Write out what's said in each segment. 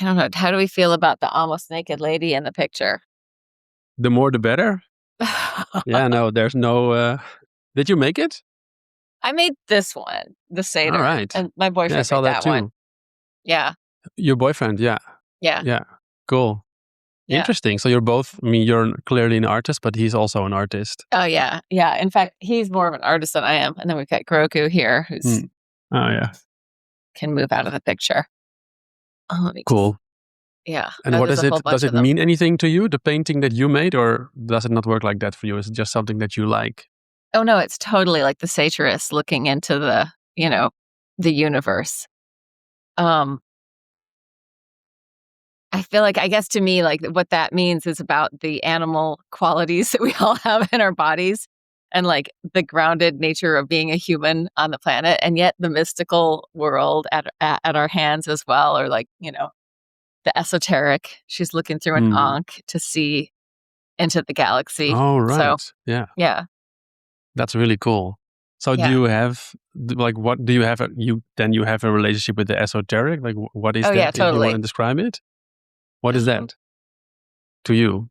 I don't know. How do we feel about the almost naked lady in the picture? The more the better. Yeah, no, there's no... Did you make it? I made this one, the Seder. All right. And my Yeah, I boyfriend saw made that that too. one. Yeah. Your boyfriend, yeah. Yeah. Yeah, cool. Yeah. Interesting. So you're both, I mean, you're clearly an artist, but he's also an artist. Oh, yeah. Yeah. In fact, he's more of an artist than I am. And then we've got Grogu here who's Oh, yeah. can move out of the picture. Oh, let me Cool. Yeah. And what there's is a it? whole bunch Does it of them. mean anything to you, the painting that you made, or does it not work like that for you? Is it just something that you like? Oh, no, it's totally like the satirist looking into the, the universe. I feel like, I guess to me, like what that means is about the animal qualities that we all have in our bodies and like the grounded nature of being a human on the planet, and yet the mystical world at our hands as well, or like, the esoteric. She's looking through an ankh to see into the galaxy. Oh, right. So, yeah. Yeah. That's really cool. So do Yeah. you have, like, what do you have? You have a relationship with the esoteric? Like, what is Oh, that? yeah, If you want totally. to describe it? What is that to you?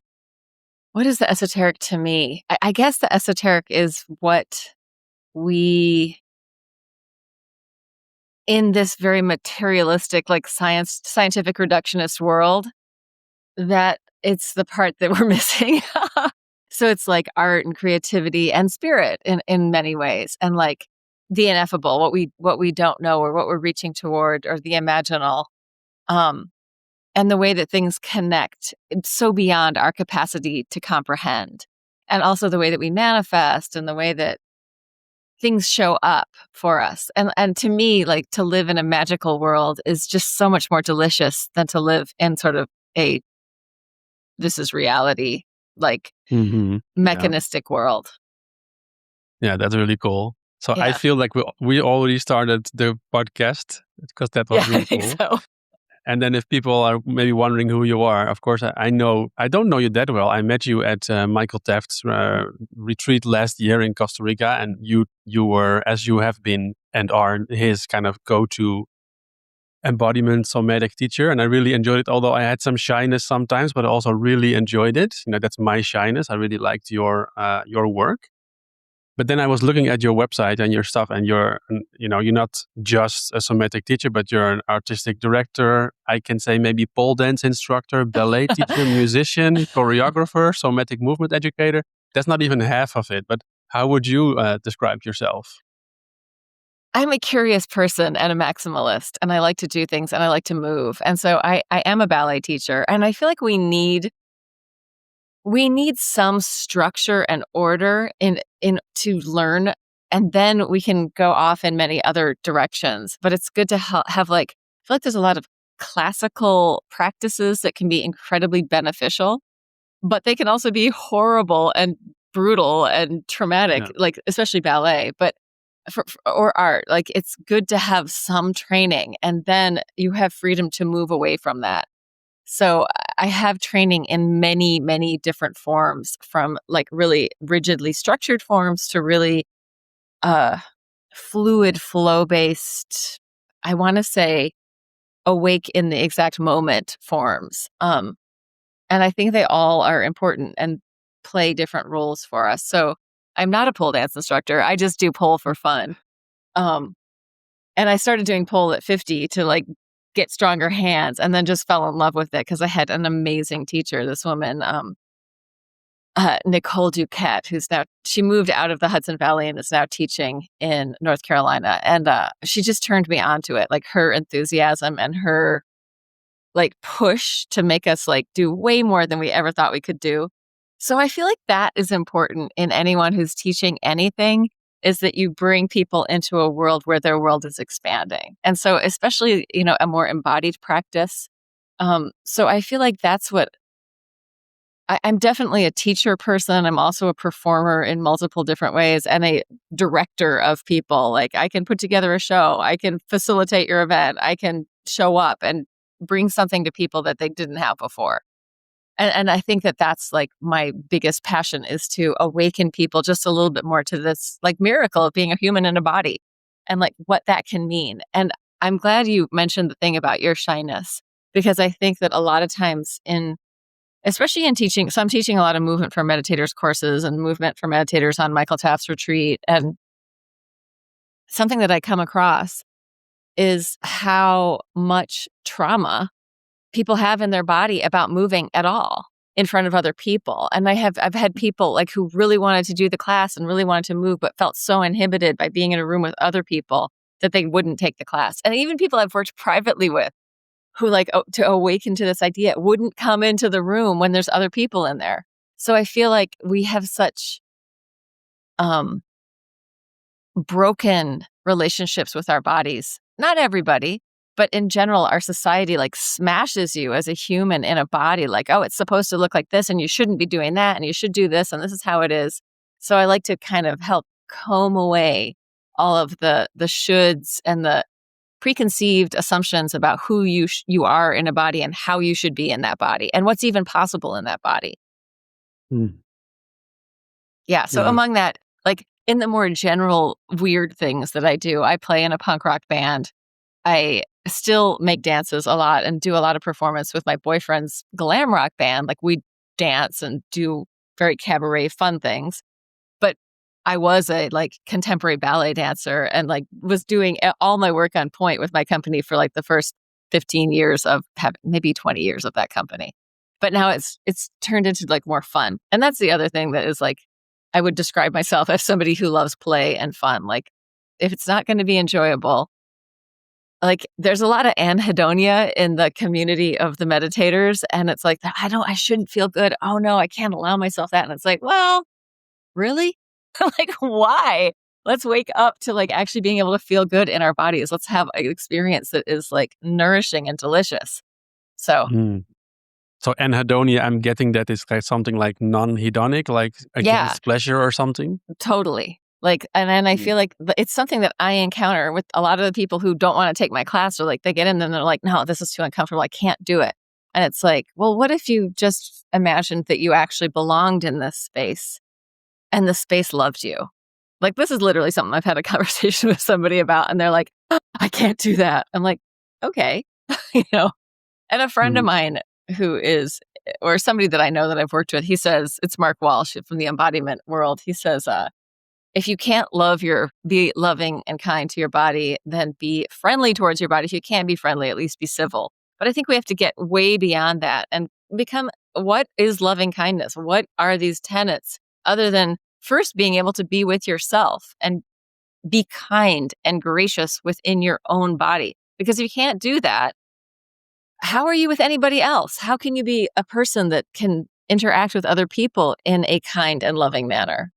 What is the esoteric to me? I guess the esoteric is what we, in this very materialistic, like scientific reductionist world, that it's the part that we're missing. So it's like art and creativity and spirit in many ways, and like the ineffable, what we don't know or what we're reaching toward, or the imaginal, and the way that things connect so beyond our capacity to comprehend, and also the way that we manifest and the way that things show up for us. And to me, like, to live in a magical world is just so much more delicious than to live in sort of a this is reality, like mechanistic world. Yeah, that's really cool. So I Yeah. feel like we already started the podcast because that was really I think cool. so. And then if people are maybe wondering who you are, of course, I don't know you that well. I met you at Michael Taft's retreat last year in Costa Rica, and you were, as you have been and are, his kind of go-to embodiment somatic teacher. And I really enjoyed it, although I had some shyness sometimes, but I also really enjoyed it. That's my shyness. I really liked your work. But then I was looking at your website and your stuff, and you're not just a somatic teacher, but you're an artistic director. I can say maybe pole dance instructor, ballet teacher, musician, choreographer, somatic movement educator. That's not even half of it. But how would you describe yourself? I'm a curious person and a maximalist, and I like to do things and I like to move. And so I am a ballet teacher, and I feel like we need some structure and order in to learn, and then we can go off in many other directions. But it's good to have like, I feel like there's a lot of classical practices that can be incredibly beneficial, but they can also be horrible and brutal and traumatic, like especially ballet, but or art. Like, it's good to have some training, and then you have freedom to move away from that. So I have training in many, many different forms, from like really rigidly structured forms to really fluid, flow-based, I want to say awake in the exact moment forms. And I think they all are important and play different roles for us. So I'm not a pole dance instructor. I just do pole for fun. And I started doing pole at 50 to like get stronger hands, and then just fell in love with it because I had an amazing teacher, this woman, Nicole Duquette, she moved out of the Hudson Valley and is now teaching in North Carolina. And she just turned me on to it, like her enthusiasm and her like push to make us like do way more than we ever thought we could do. So I feel like that is important in anyone who's teaching anything, is that you bring people into a world where their world is expanding. And so especially, a more embodied practice. So I feel like that's what I'm definitely a teacher person. I'm also a performer in multiple different ways, and a director of people. Like, I can put together a show, I can facilitate your event, I can show up and bring something to people that they didn't have before. And I think that that's like my biggest passion, is to awaken people just a little bit more to this like miracle of being a human in a body, and like what that can mean. And I'm glad you mentioned the thing about your shyness, because I think that a lot of times especially in teaching, so I'm teaching a lot of movement for meditators courses and movement for meditators on Michael Taft's retreat. And something that I come across is how much trauma people have in their body about moving at all in front of other people. And I've had people like who really wanted to do the class and really wanted to move, but felt so inhibited by being in a room with other people that they wouldn't take the class. And even people I've worked privately with who to awaken to this idea wouldn't come into the room when there's other people in there. So I feel like we have such broken relationships with our bodies. Not everybody, but in general, our society like smashes you as a human in a body. Like, oh, it's supposed to look like this and you shouldn't be doing that and you should do this and this is how it is. So I like to kind of help comb away all of the shoulds and the preconceived assumptions about who you are in a body and how you should be in that body and what's even possible in that body. Yeah. So Yeah. among that, like in the more general weird things that I do, I play in a punk rock band. I still make dances a lot and do a lot of performance with my boyfriend's glam rock band. Like we dance and do very cabaret fun things. But I was a like contemporary ballet dancer and like was doing all my work on point with my company for like the first 15 years of maybe 20 years of that company. But now it's turned into like more fun. And that's the other thing that is like, I would describe myself as somebody who loves play and fun. Like if it's not going to be enjoyable, like there's a lot of anhedonia in the community of the meditators. And it's like, I shouldn't feel good. Oh no, I can't allow myself that. And it's like, well, really? Like, why? Let's wake up to like actually being able to feel good in our bodies. Let's have an experience that is like nourishing and delicious. So So anhedonia, I'm getting that is like something like non-hedonic, like against pleasure or something. Totally. Like, and I feel like it's something that I encounter with a lot of the people who don't want to take my class, or like they get in and they're like, no, this is too uncomfortable. I can't do it. And it's like, well, what if you just imagined that you actually belonged in this space and the space loved you? Like, this is literally something I've had a conversation with somebody about, and they're like, oh, I can't do that. I'm like, okay, And a friend of mine who is, or somebody that I know that I've worked with, he says, it's Mark Walsh from the embodiment world. He says, if you can't be loving and kind to your body, then be friendly towards your body. If you can't be friendly, at least be civil. But I think we have to get way beyond that and become, what is loving kindness? What are these tenets other than first being able to be with yourself and be kind and gracious within your own body? Because if you can't do that, how are you with anybody else? How can you be a person that can interact with other people in a kind and loving manner?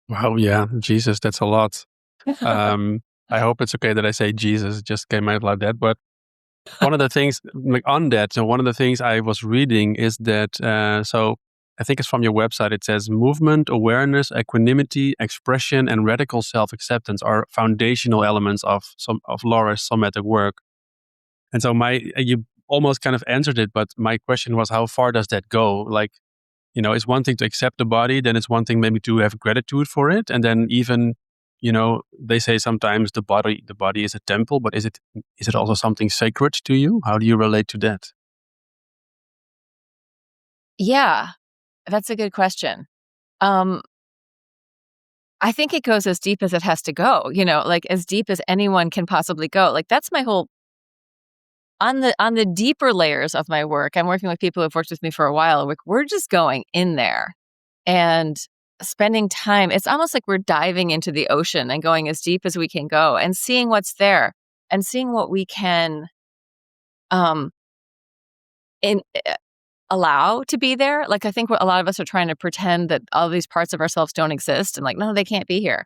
Wow, yeah, Jesus, that's a lot. I hope it's okay that I say Jesus, it just came out like that. But one of the things like on that, so one of the things I was reading is that, so I think it's from your website, it says movement, awareness, equanimity, expression, and radical self-acceptance are foundational elements of Laura's somatic work. And so you almost kind of answered it, but my question was, how far does that go? Like, it's one thing to accept the body, then it's one thing maybe to have gratitude for it. And then even, they say sometimes the body is a temple, but is it also something sacred to you? How do you relate to that? Yeah, that's a good question. I think it goes as deep as it has to go, like as deep as anyone can possibly go. Like that's my whole, on the deeper layers of my work, I'm working with people who've worked with me for a while. We're just going in there and spending time. It's almost like we're diving into the ocean and going as deep as we can go and seeing what's there and seeing what we can allow to be there. Like I think a lot of us are trying to pretend that all these parts of ourselves don't exist and like, no, they can't be here.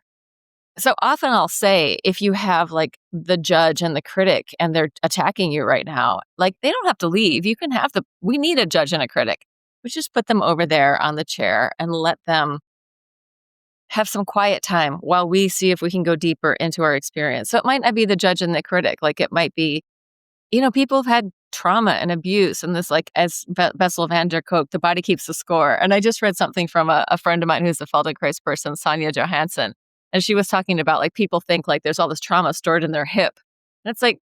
So often I'll say, if you have like the judge and the critic and they're attacking you right now, like they don't have to leave. You can have we need a judge and a critic. We just put them over there on the chair and let them have some quiet time while we see if we can go deeper into our experience. So it might not be the judge and the critic. Like it might be, people have had trauma and abuse and this, like as Bessel van der Kolk, the body keeps the score. And I just read something from a friend of mine who's a Feldenkrais person, Sonia Johansson. And she was talking about like people think like there's all this trauma stored in their hip. And it's like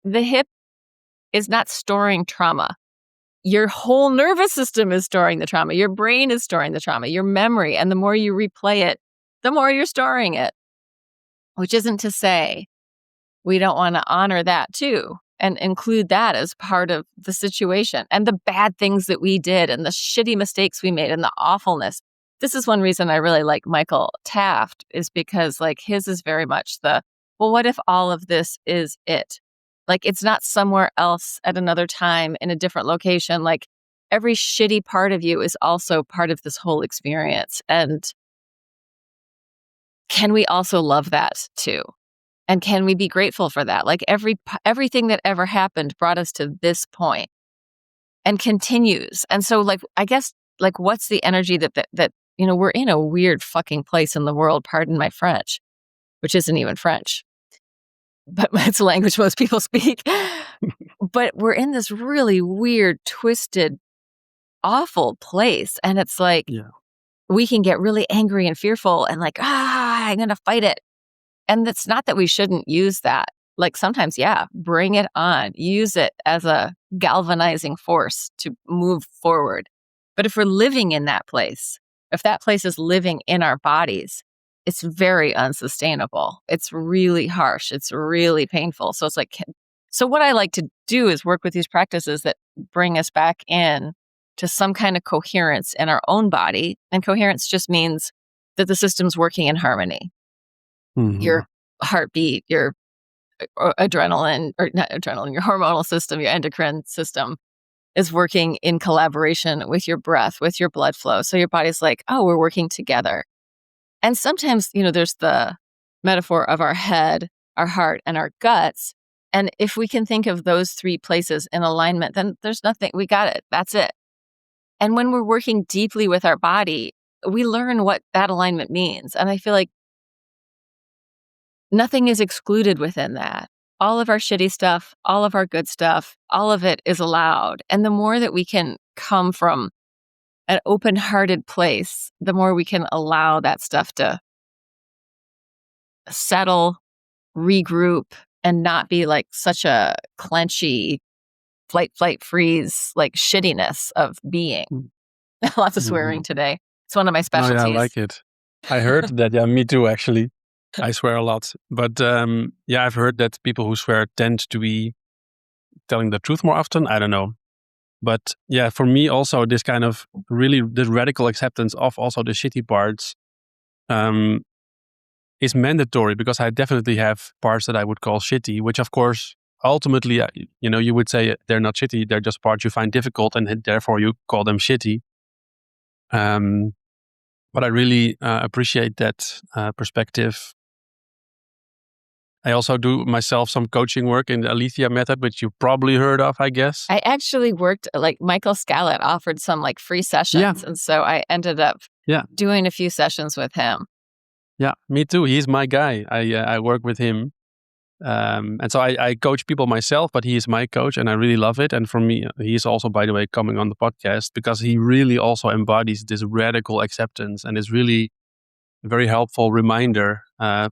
the hip is not storing trauma. Your whole nervous system is storing the trauma. Your brain is storing the trauma, your memory. And the more you replay it, the more you're storing it. Which isn't to say we don't want to honor that too and include that as part of the situation and the bad things that we did and the shitty mistakes we made and the awfulness. This is one reason I really like Michael Taft, is because like his is very much the, well, what if all of this is it? Like it's not somewhere else at another time in a different location. Like every shitty part of you is also part of this whole experience. And can we also love that too? And can we be grateful for that? Like everything that ever happened brought us to this point and continues. And so like, I guess, like, what's the energy that, you know, we're in a weird fucking place in the world, pardon my French, which isn't even French, but it's a language most people speak. But we're in this really weird, twisted, awful place. And it's like, we can get really angry and fearful and like, I'm going to fight it. And it's not that we shouldn't use that. Like sometimes, bring it on. Use it as a galvanizing force to move forward. But if we're living in that place, if that place is living in our bodies, it's very unsustainable. It's really harsh. It's really painful. So it's like, so what I like to do is work with these practices that bring us back in to some kind of coherence in our own body. And coherence just means that the system's working in harmony. Mm-hmm. Your heartbeat, your adrenaline, or not adrenaline, your hormonal system, your endocrine system is working in collaboration with your breath, with your blood flow. So your body's like, oh, we're working together. And sometimes, you know, there's the metaphor of our head, our heart, and our guts. And if we can think of those three places in alignment, then there's nothing, we got it. That's it. And when we're working deeply with our body, we learn what that alignment means. And I feel like nothing is excluded within that. All of our shitty stuff, all of our good stuff, all of it is allowed. And the more that we can come from an open-hearted place, the more we can allow that stuff to settle, regroup, and not be like such a clenchy flight, freeze, like shittiness of being. Lots of swearing today. It's one of my specialties. Oh, yeah, I like it. I heard that. Yeah, me too, actually. I swear a lot. But I've heard that people who swear tend to be telling the truth more often. I don't know. But yeah, for me also, this kind of really the radical acceptance of also the shitty parts is mandatory, because I definitely have parts that I would call shitty, which of course, ultimately, you know, you would say they're not shitty. They're just parts you find difficult and therefore you call them shitty. But I really appreciate that perspective. I also do myself some coaching work in the Alethea method, which you probably heard of, I guess. I actually worked, like Michael Scallett offered some like free sessions. Yeah. And so I ended up doing a few sessions with him. Yeah, me too. He's my guy. I work with him. And so I coach people myself, but he is my coach and I really love it. And for me, he's also, by the way, coming on the podcast because he really also embodies this radical acceptance and is really a very helpful reminder.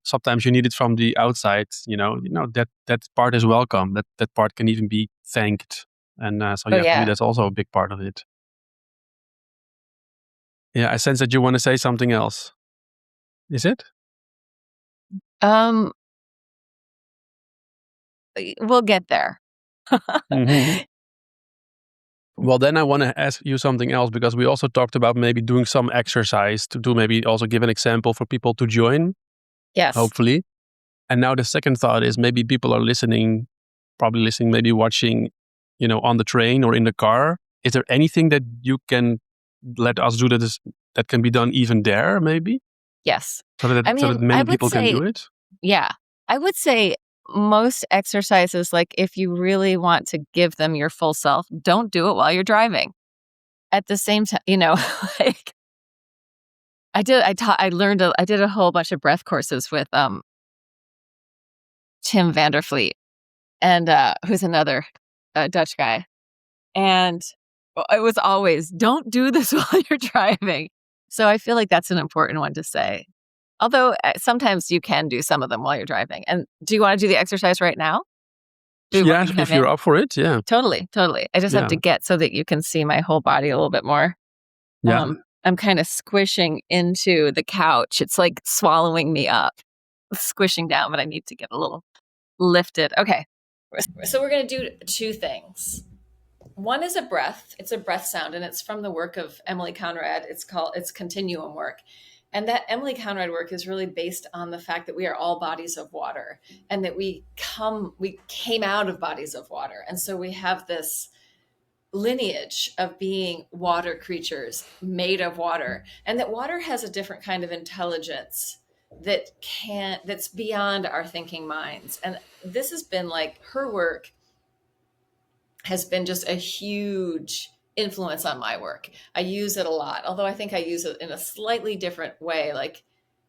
Sometimes you need it from the outside, you know that part is welcome. That part can even be thanked. And for me, that's also a big part of it. Yeah, I sense that you want to say something else. Is it? We'll get there. Mm-hmm. Well, then I want to ask you something else, because we also talked about maybe doing some exercise to maybe also give an example for people to join. Yes. Hopefully. And now the second thought is maybe people are listening, maybe watching, you know, on the train or in the car. Is there anything that you can let us do that can be done even there, maybe? Yes. So that many people can do it? Yeah. I would say most exercises, like if you really want to give them your full self, don't do it while you're driving. At the same time, you know, like I did a whole bunch of breath courses with Tim Vanderfleet, and who's another Dutch guy. And it was always, don't do this while you're driving. So I feel like that's an important one to say. Although sometimes you can do some of them while you're driving. And do you want to do the exercise right now? before Yeah, you come if you're in? up for it, yeah. Totally, totally. I just have Yeah. to get so that you can see my whole body a little bit more. Yeah. I'm kind of squishing into the couch. It's like swallowing me up, squishing down, but I need to get a little lifted. Okay. So we're going to do two things. One is a breath. It's a breath sound, and it's from the work of Emily Conrad. It's continuum work. And that Emily Conrad work is really based on the fact that we are all bodies of water, and that we came out of bodies of water. And so we have this lineage of being water creatures made of water, and that water has a different kind of intelligence that's beyond our thinking minds. And this has been like her work has been just a huge influence on my work. I use it a lot, although I think I use it in a slightly different way. Like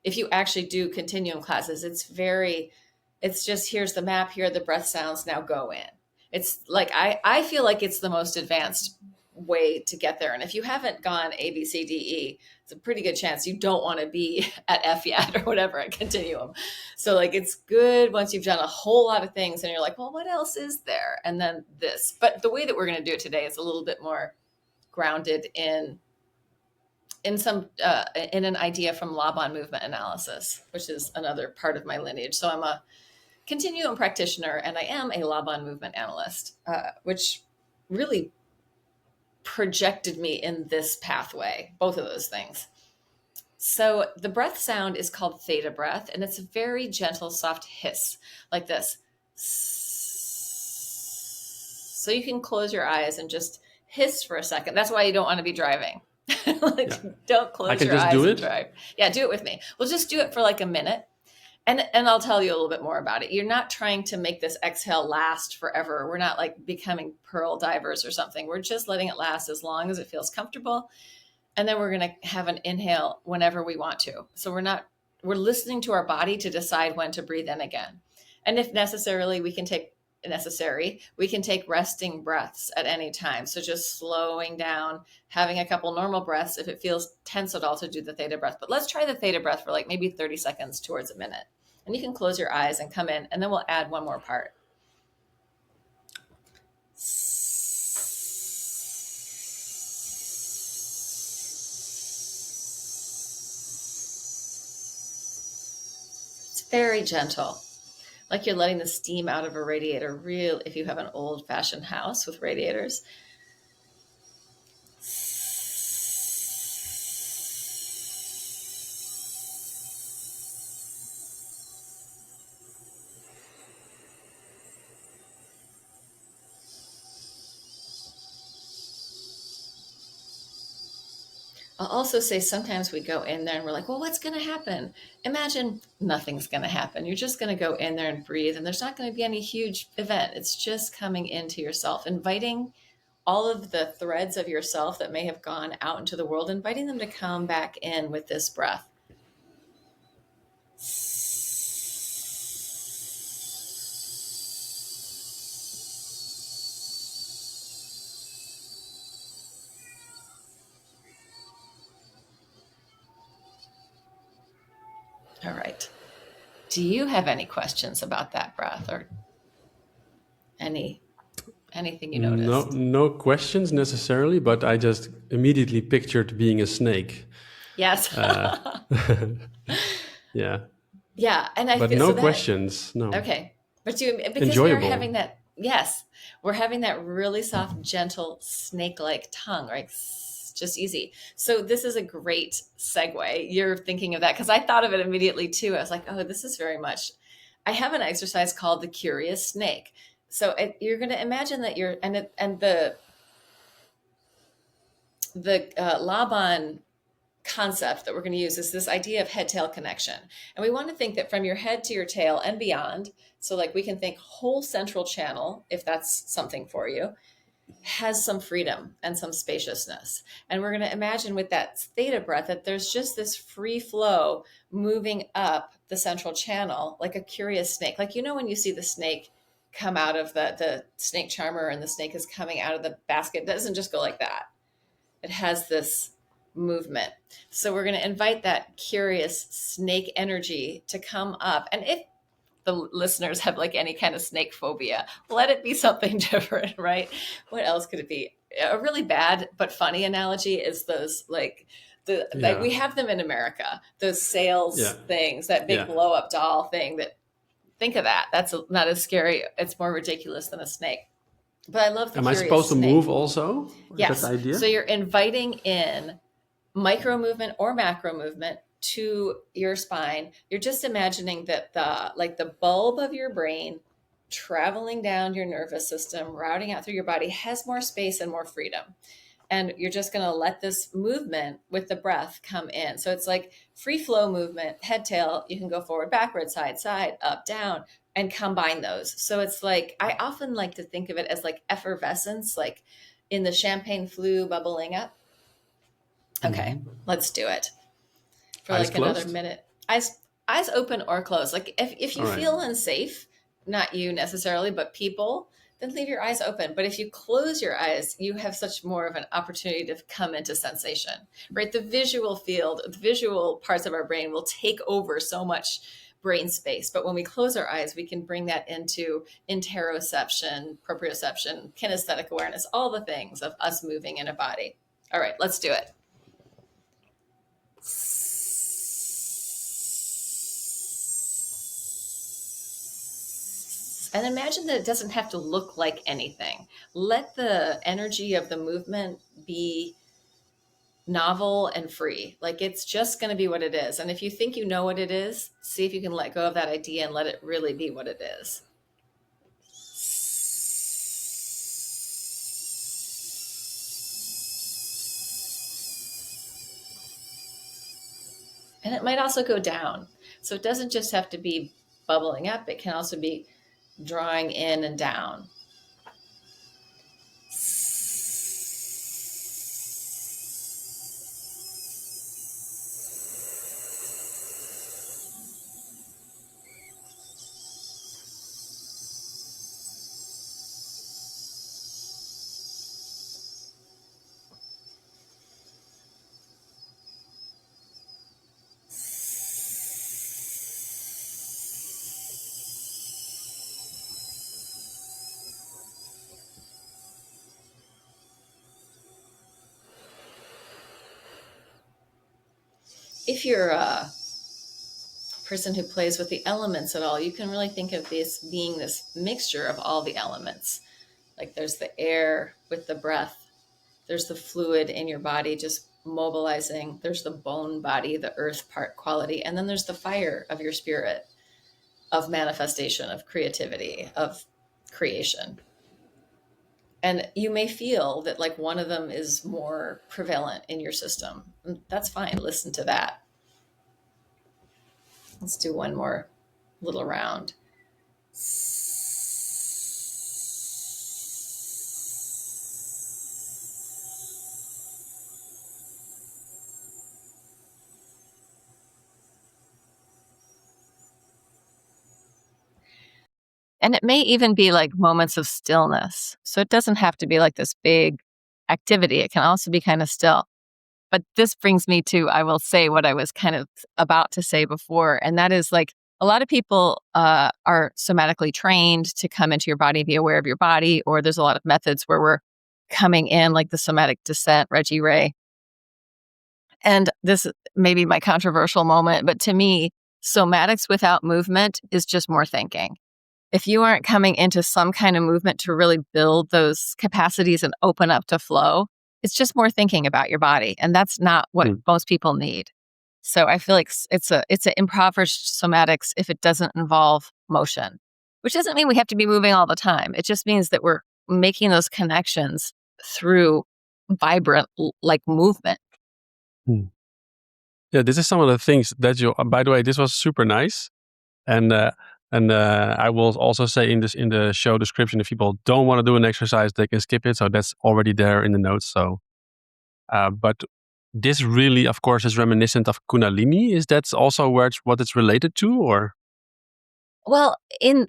if you actually do continuum classes, it's just here's the map, here are the breath sounds, now go in. It's like I feel like it's the most advanced way to get there. And if you haven't gone A, B, C, D, E, it's a pretty good chance you don't want to be at F yet or whatever at continuum. So like it's good once you've done a whole lot of things and you're like, well, what else is there? And then this. But the way that we're going to do it today is a little bit more grounded in an idea from Laban movement analysis, which is another part of my lineage. So I'm a continuum practitioner and I am a Laban movement analyst, which really projected me in this pathway, both of those things. So the breath sound is called theta breath, and it's a very gentle, soft hiss like this. So you can close your eyes and just hiss for a second. That's why you don't want to be driving. Like, Yeah. don't I close can your just eyes do and it. drive. Yeah, do it with me. We'll just do it for like a minute. And I'll tell you a little bit more about it. You're not trying to make this exhale last forever. We're not like becoming pearl divers or something. We're just letting it last as long as it feels comfortable. And then we're going to have an inhale whenever we want to. So we're listening to our body to decide when to breathe in again. And if we can take resting breaths at any time. So just slowing down, having a couple normal breaths. If it feels tense at all, to do the theta breath. But let's try the theta breath for like maybe 30 seconds towards a minute. And you can close your eyes and come in, and then we'll add one more part. It's very gentle, like you're letting the steam out of a radiator. Real, if you have an old-fashioned house with radiators. I'll also say sometimes we go in there and we're like, well, what's going to happen? Imagine nothing's going to happen. You're just going to go in there and breathe, and there's not going to be any huge event. It's just coming into yourself, inviting all of the threads of yourself that may have gone out into the world, inviting them to come back in with this breath. All right. Do you have any questions about that breath or anything you noticed? No questions necessarily, but I just immediately pictured being a snake. Yes. Yeah. Yeah, and I But feel no so that questions. No. okay, but because we are having Enjoyable. that yes, we're having that really soft, gentle snake-like tongue, right? Just easy. So this is a great segue. You're thinking of that because I thought of it immediately too. I was like, oh, this is very much. I have an exercise called the curious snake. So you're going to imagine that you're and the Laban concept that we're going to use is this idea of head tail connection. And we want to think that from your head to your tail and beyond. So, like, we can think whole central channel, if that's something for you, has some freedom and some spaciousness. And we're going to imagine with that theta breath that there's just this free flow moving up the central channel like a curious snake. Like, when you see the snake come out of the snake charmer and the snake is coming out of the basket, it doesn't just go like that. It has this movement. So we're going to invite that curious snake energy to come up. And if the listeners have like any kind of snake phobia. Let it be something different, right? What else could it be? A really bad but funny analogy is those like we have them in America, those sales things, that big blow up doll thing. That think of that. That's not as scary. It's more ridiculous than a snake. But I love the Am I curious supposed to snake. move also? Yes. That's the idea? So you're inviting in micro movement or macro movement to your spine. You're just imagining that the bulb of your brain traveling down your nervous system, routing out through your body, has more space and more freedom. And you're just going to let this movement with the breath come in. So it's like free flow movement, head, tail. You can go forward, backward, side, side, up, down, and combine those. So it's like, I often like to think of it as like effervescence, like in the champagne flue bubbling up. Okay, let's do it for Eyes like another closed? minute. Eyes open or closed. Like if you feel unsafe, not you necessarily, but people, then leave your eyes open. But if you close your eyes, you have such more of an opportunity to come into sensation, right? The visual field, the visual parts of our brain will take over so much brain space. But when we close our eyes, we can bring that into interoception, proprioception, kinesthetic awareness, all the things of us moving in a body. All right, let's do it. And imagine that it doesn't have to look like anything. Let the energy of the movement be novel and free. Like it's just going to be what it is. And if you think you know what it is, see if you can let go of that idea and let it really be what it is. And it might also go down. So it doesn't just have to be bubbling up. It can also be drawing in and down. If you're a person who plays with the elements at all, you can really think of this being this mixture of all the elements. Like there's the air with the breath, there's the fluid in your body just mobilizing, there's the bone body, the earth part quality, and then there's the fire of your spirit, of manifestation, of creativity, of creation. And you may feel that like one of them is more prevalent in your system. And that's fine. Listen to that. Let's do one more little round. And it may even be like moments of stillness. So it doesn't have to be like this big activity. It can also be kind of still. But this brings me to, I will say what I was kind of about to say before. And that is like a lot of people are somatically trained to come into your body, be aware of your body, or there's a lot of methods where we're coming in like the somatic descent, Reggie Ray. And this may be my controversial moment, but to me, somatics without movement is just more thinking. If you aren't coming into some kind of movement to really build those capacities and open up to flow, it's just more thinking about your body. And that's not what most people need. So I feel like it's an impoverished somatics if it doesn't involve motion, which doesn't mean we have to be moving all the time. It just means that we're making those connections through vibrant like movement. Yeah, this is some of the things that you, by the way, this was super nice. And I will also say in the show description, if people don't want to do an exercise, they can skip it. So that's already there in the notes. So, but this really, of course, is reminiscent of Kundalini. Is that also what it's related to, or? Well,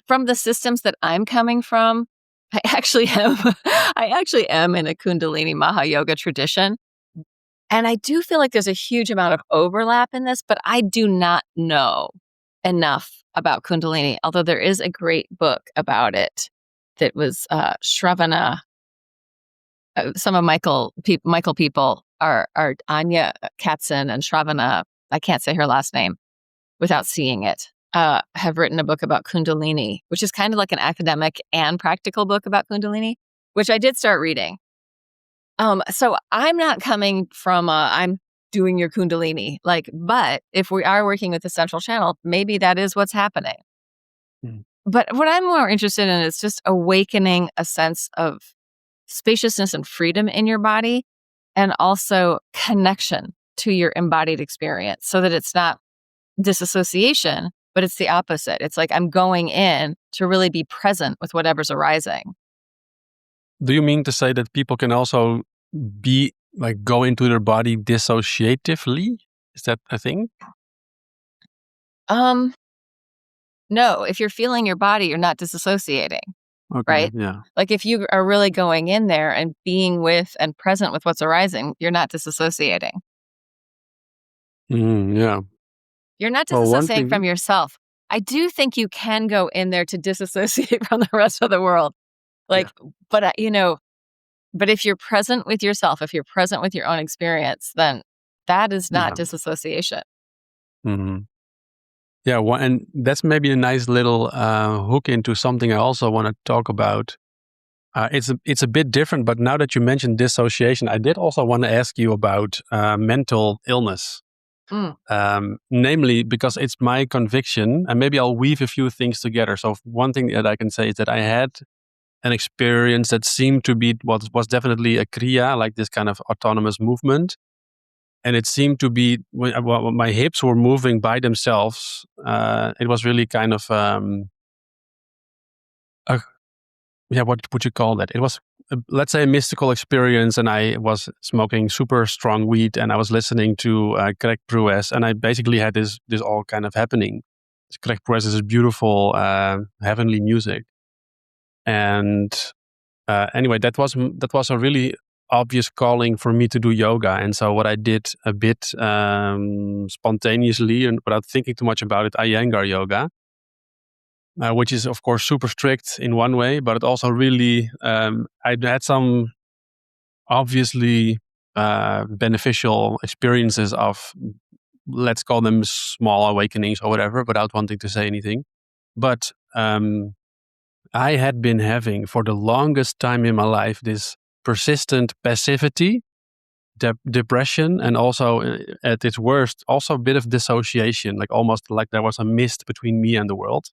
from the systems that I'm coming from, I actually am in a Kundalini Mahayoga tradition. And I do feel like there's a huge amount of overlap in this, but I do not know enough about Kundalini, although there is a great book about it that was Shravana. Some of Michael people are Anya Katzen and Shravana. I can't say her last name without seeing it. Have written a book about Kundalini, which is kind of like an academic and practical book about Kundalini, which I did start reading. So I'm not coming from I'm doing your Kundalini, but if we are working with the central channel, maybe that is what's happening. Mm. But what I'm more interested in is just awakening a sense of spaciousness and freedom in your body, and also connection to your embodied experience, so that it's not disassociation, but it's the opposite. It's like I'm going in to really be present with whatever's arising. Do you mean to say that people can also go into their body dissociatively? Is that a thing? No, if you're feeling your body, you're not disassociating, Okay, right? yeah. Like if you are really going in there and being with and present with what's arising, you're not disassociating. Yeah. You're not Well, one disassociating from thing, yourself. I do think you can go in there to disassociate from the rest of the world. yeah. But but if you're present with yourself, if you're present with your own experience, then that is not Yeah. disassociation. hmm Yeah, and that's maybe a nice little hook into something I also want to talk about. It's a bit different, but now that you mentioned dissociation, I did also want to ask you about mental illness. Mm. Namely, because it's my conviction, and maybe I'll weave a few things together. So one thing that I can say is that I had an experience that seemed to be what was definitely a kriya, like this kind of autonomous movement. And it seemed to be when my hips were moving by themselves. It was really kind of a, yeah, what would you call that? It was, let's say, a mystical experience, and I was smoking super strong weed, and I was listening to Craig Pruess, and I basically had this all kind of happening. Craig Pruess is beautiful, heavenly music, and anyway, that was a really obvious calling for me to do yoga, and so what I did a bit spontaneously and without thinking too much about it, Iyengar yoga. Which is, of course, super strict in one way, but it also really, I had some obviously beneficial experiences of, let's call them small awakenings or whatever, without wanting to say anything. But I had been having for the longest time in my life this persistent passivity, depression, and also at its worst, also a bit of dissociation, like almost like there was a mist between me and the world.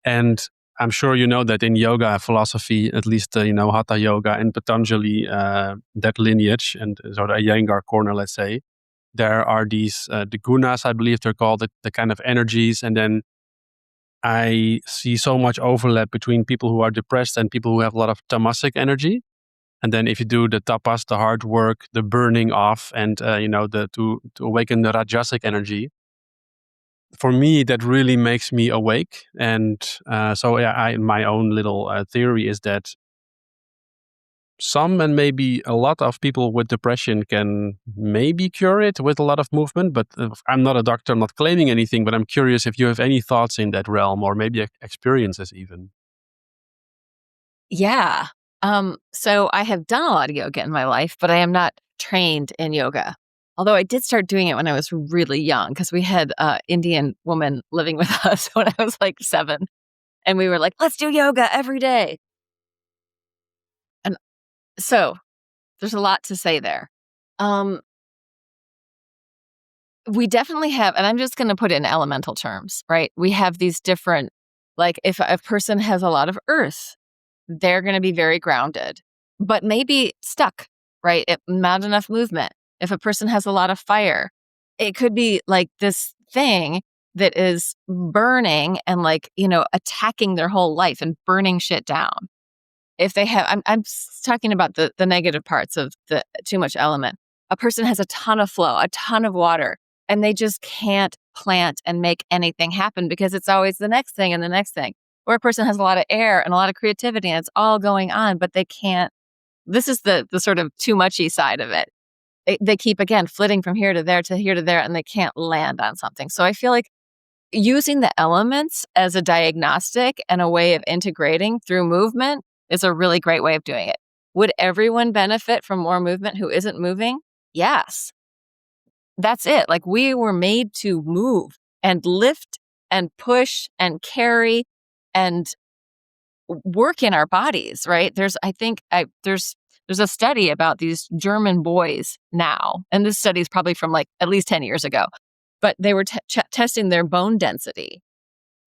And I'm sure you know that in yoga philosophy, at least, Hatha yoga and Patanjali, that lineage, and so the Iyengar corner, let's say, there are these, the gunas, I believe they're called, the kind of energies. And then I see so much overlap between people who are depressed and people who have a lot of tamasic energy. And then if you do the tapas, the hard work, the burning off, and, to awaken the rajasic energy, for me, that really makes me awake. And so, yeah, my own little theory is that some and maybe a lot of people with depression can maybe cure it with a lot of movement. But I'm not a doctor, I'm not claiming anything, but I'm curious if you have any thoughts in that realm or maybe experiences even. Yeah. So I have done a lot of yoga in my life, but I am not trained in yoga. Although I did start doing it when I was really young, because we had an Indian woman living with us when I was like 7. And we were like, let's do yoga every day. And so there's a lot to say there. We definitely have, and I'm just going to put it in elemental terms, right? We have these different, like if a person has a lot of earth, they're going to be very grounded, but maybe stuck, right? Not enough movement. If a person has a lot of fire, it could be like this thing that is burning and attacking their whole life and burning shit down. If they have, I'm talking about the negative parts of the too much element. A person has a ton of flow, a ton of water, and they just can't plant and make anything happen because it's always the next thing and the next thing. Or a person has a lot of air and a lot of creativity and it's all going on, but they can't. This is the sort of too muchy side of it. They keep, again, flitting from here to there to here to there, and they can't land on something. So I feel like using the elements as a diagnostic and a way of integrating through movement is a really great way of doing it. Would everyone benefit from more movement who isn't moving? Yes. That's it. Like, we were made to move and lift and push and carry and work in our bodies, right? There's a study about these German boys now, and this study is probably from like at least 10 years ago, but they were testing their bone density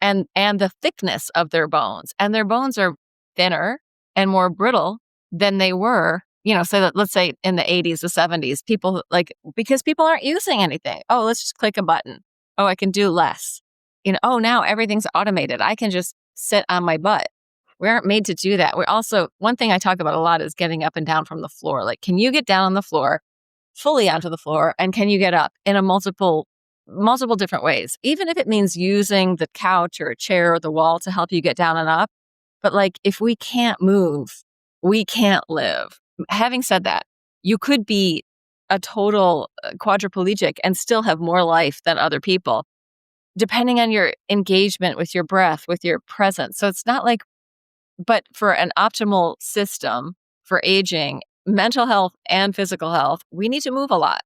and the thickness of their bones, and their bones are thinner and more brittle than they were, so that, let's say in the 80s, the 70s, people because people aren't using anything. Oh, let's just click a button. Oh, I can do less. Oh, now everything's automated. I can just sit on my butt. We aren't made to do that. We're also, one thing I talk about a lot is getting up and down from the floor. Like, can you get down on the floor, fully onto the floor, and can you get up in a multiple different ways, even if it means using the couch or a chair or the wall to help you get down and up. But like, if we can't move, we can't live. Having said that, you could be a total quadriplegic and still have more life than other people, depending on your engagement with your breath, with your presence. So it's not like, but for an optimal system for aging, mental health and physical health, we need to move a lot.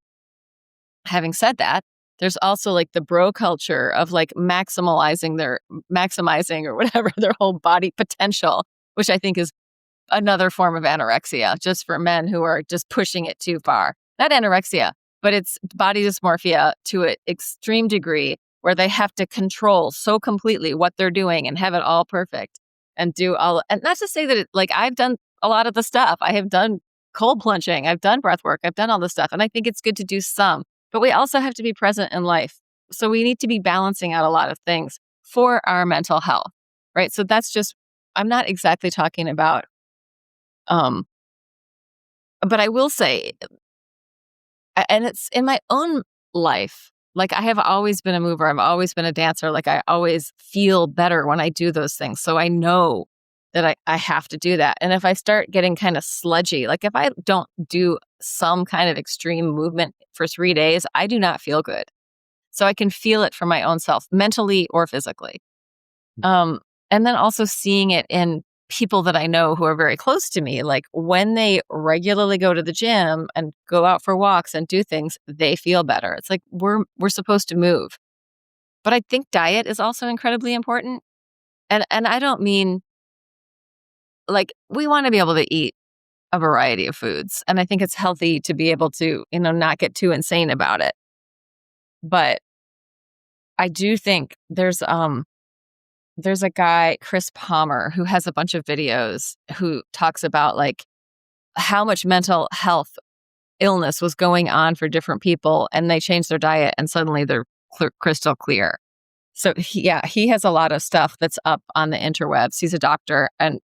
Having said that, there's also like the bro culture of like maximizing or whatever their whole body potential, which I think is another form of anorexia, just for men who are just pushing it too far. Not anorexia, but it's body dysmorphia to an extreme degree where they have to control so completely what they're doing and have it all perfect and do all. And not to say that I've done a lot of the stuff. I have done cold plunging. I've done breath work. I've done all this stuff. And I think it's good to do some. But we also have to be present in life. So we need to be balancing out a lot of things for our mental health, right? So that's just, I'm not exactly talking about, but I will say, and it's in my own life, like I have always been a mover. I've always been a dancer. Like I always feel better when I do those things. So I know that I have to do that. And if I start getting kind of sludgy, like if I don't do some kind of extreme movement for 3 days, I do not feel good. So I can feel it for my own self, mentally or physically. And then also seeing it in people that I know who are very close to me, like when they regularly go to the gym and go out for walks and do things, they feel better. It's like we're supposed to move. But I think diet is also incredibly important. And I don't mean, like, we want to be able to eat a variety of foods. And I think it's healthy to be able to, not get too insane about it. But I do think there's a guy, Chris Palmer, who has a bunch of videos who talks about like how much mental health illness was going on for different people, and they changed their diet and suddenly they're crystal clear. So he has a lot of stuff that's up on the interwebs. He's a doctor and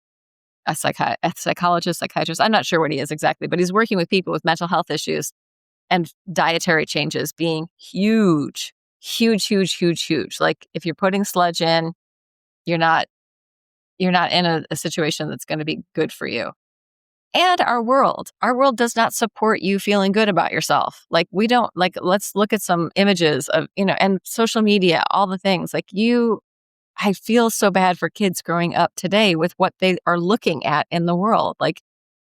a psychologist, psychiatrist. I'm not sure what he is exactly, but he's working with people with mental health issues and dietary changes being huge, huge, huge, huge, huge. Like if you're putting sludge in, you're not in a situation that's going to be good for you. And our world does not support you feeling good about yourself. Like we don't, like, let's look at some images of, and social media, all the things I feel so bad for kids growing up today with what they are looking at in the world. Like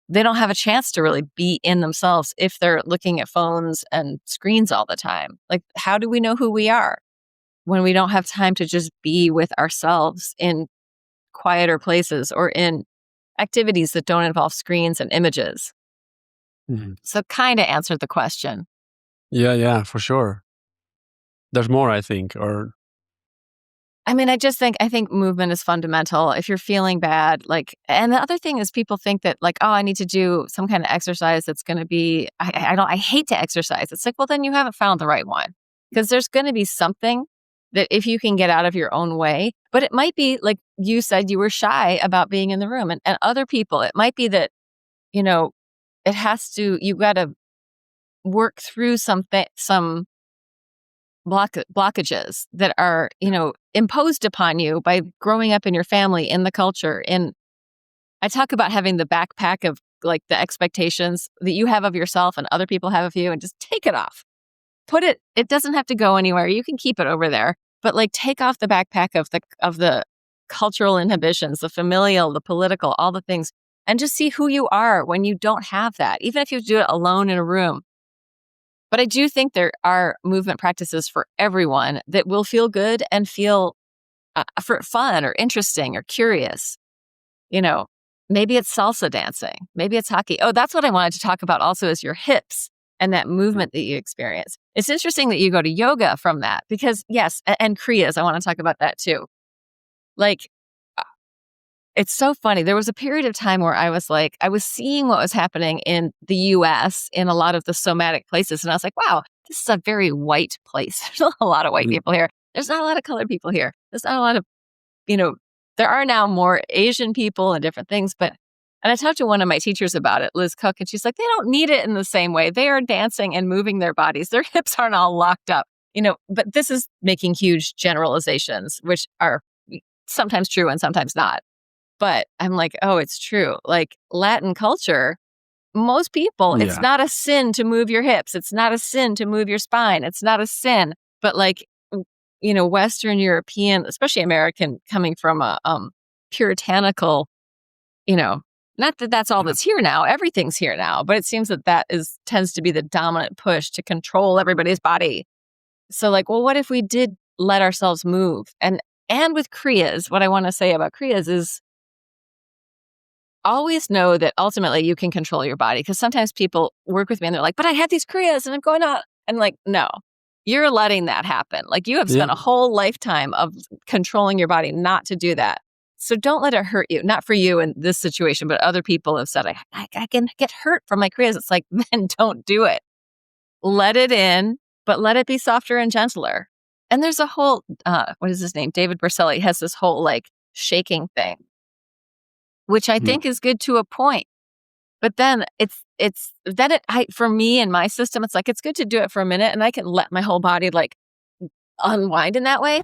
they don't have a chance to really be in themselves if they're looking at phones and screens all the time. Like, how do we know who we are when we don't have time to just be with ourselves in quieter places or in activities that don't involve screens and images? Mm-hmm. So kind of answered the question. Yeah, for sure. There's more, I think, or... I mean, I think movement is fundamental. If you're feeling bad, and the other thing is people think that I need to do some kind of exercise that's going to be, I hate to exercise. It's like, well, then you haven't found the right one, because there's going to be something that if you can get out of your own way, but it might be like you said, you were shy about being in the room, and other people, it might be that, you got to work through some blockages that are, imposed upon you by growing up in your family, in the culture. And I talk about having the backpack of like the expectations that you have of yourself and other people have of you, and just take it off. It doesn't have to go anywhere. You can keep it over there, but like take off the backpack of the cultural inhibitions, the familial, the political, all the things, and just see who you are when you don't have that, even if you do it alone in a room. But I do think there are movement practices for everyone that will feel good and feel for fun or interesting or curious. Maybe it's salsa dancing, maybe it's hockey. Oh, that's what I wanted to talk about also, is your hips and that movement that you experience. It's interesting that you go to yoga from that, because yes, and Kriyas, I want to talk about that too. Like, it's so funny. There was a period of time where I was seeing what was happening in the US in a lot of the somatic places. And I was like, wow, this is a very white place. There's a lot of white people here. There's not a lot of colored people here. There's not a lot of, there are now more Asian people and different things. And I talked to one of my teachers about it, Liz Cook, and she's like, they don't need it in the same way. They are dancing and moving their bodies. Their hips aren't all locked up, but this is making huge generalizations, which are sometimes true and sometimes not. But I'm like, oh, it's true. Like Latin culture, most people, it's not a sin to move your hips. It's not a sin to move your spine. It's not a sin. But like, Western European, especially American, coming from a puritanical, not that that's all that's here now. Everything's here now. But it seems that tends to be the dominant push to control everybody's body. So like, well, what if we did let ourselves move? And with Kriyas, what I want to say about Kriyas is, always know that ultimately you can control your body. Because sometimes people work with me and they're like, but I had these Kriyas and I'm going out. And like, no, you're letting that happen. Like you have spent a whole lifetime of controlling your body not to do that. So don't let it hurt you. Not for you in this situation, but other people have said, I can get hurt from my Kriyas. It's like, then don't do it. Let it in, but let it be softer and gentler. And there's a whole, what is his name? David Berceli has this whole like shaking thing, which I think is good to a point. But then for me and my system, it's like, it's good to do it for a minute and I can let my whole body like unwind in that way.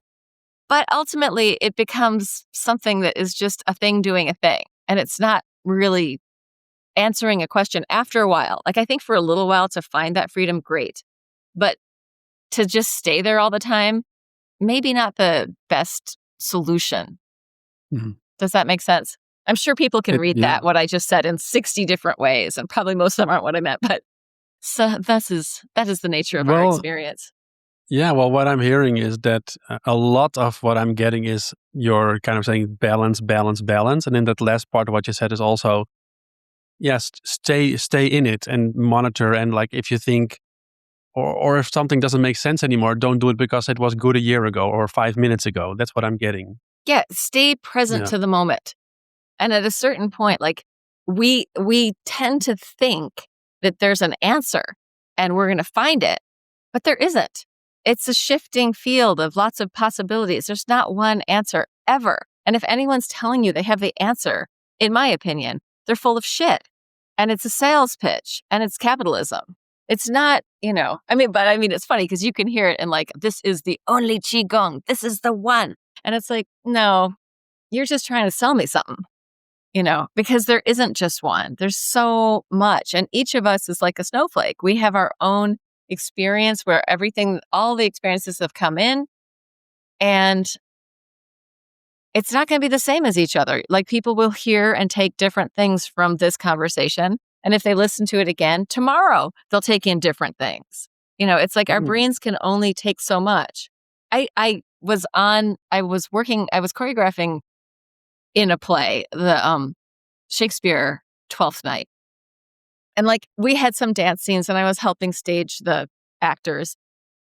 But ultimately it becomes something that is just a thing doing a thing. And it's not really answering a question after a while. Like I think for a little while to find that freedom, great. But to just stay there all the time, maybe not the best solution. Mm-hmm. Does that make sense? I'm sure people can read what I just said in 60 different ways, and probably most of them aren't what I meant, but so that is the nature of our experience. Yeah, well, what I'm hearing is that a lot of what I'm getting is you're kind of saying balance, balance, balance. And in that last part of what you said is also, yes, stay in it and monitor. And like if you think, or if something doesn't make sense anymore, don't do it because it was good a year ago or 5 minutes ago. That's what I'm getting. Yeah, stay present to the moment. And at a certain point, like we tend to think that there's an answer and we're going to find it, but there isn't. It's a shifting field of lots of possibilities. There's not one answer ever. And if anyone's telling you they have the answer, in my opinion, they're full of shit. And it's a sales pitch and it's capitalism. It's not, it's funny because you can hear it in like, this is the only Qigong. This is the one. And it's like, no, you're just trying to sell me something. Because there isn't just one. There's so much. And each of us is like a snowflake. We have our own experience where all the experiences have come in, and it's not going to be the same as each other. Like people will hear and take different things from this conversation. And if they listen to it again tomorrow, they'll take in different things. It's like our brains can only take so much. I was choreographing in a play, the Shakespeare 12th Night. And like we had some dance scenes and I was helping stage the actors.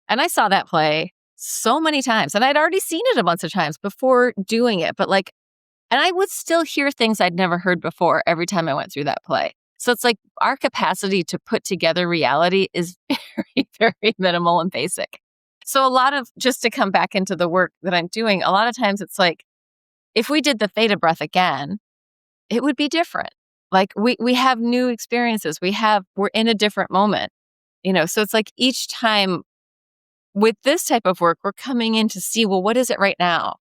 And I saw that play so many times. And I'd already seen it a bunch of times before doing it. But and I would still hear things I'd never heard before every time I went through that play. So it's like our capacity to put together reality is very, very minimal and basic. So a lot of, just to come back into the work that I'm doing, a lot of times it's like, if we did the theta breath again, it would be different. Like we have new experiences. We're in a different moment, so it's like each time with this type of work, we're coming in to see, well, what is it right now?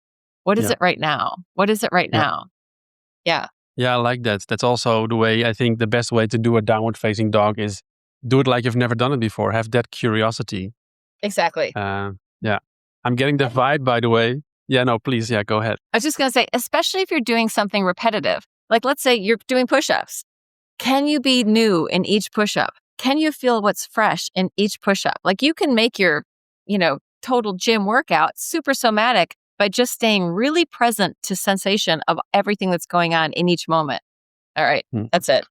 What is it right now? What is it right now? Yeah. Yeah, I like that. That's also the way, I think the best way to do a downward facing dog is do it like you've never done it before. Have that curiosity. Exactly. Yeah. I'm getting the vibe, by the way. Yeah, no, please. Yeah, go ahead. I was just going to say, especially if you're doing something repetitive, like let's say you're doing push-ups. Can you be new in each push-up? Can you feel what's fresh in each push-up? Like you can make your, total gym workout super somatic by just staying really present to sensation of everything that's going on in each moment. All right, that's it.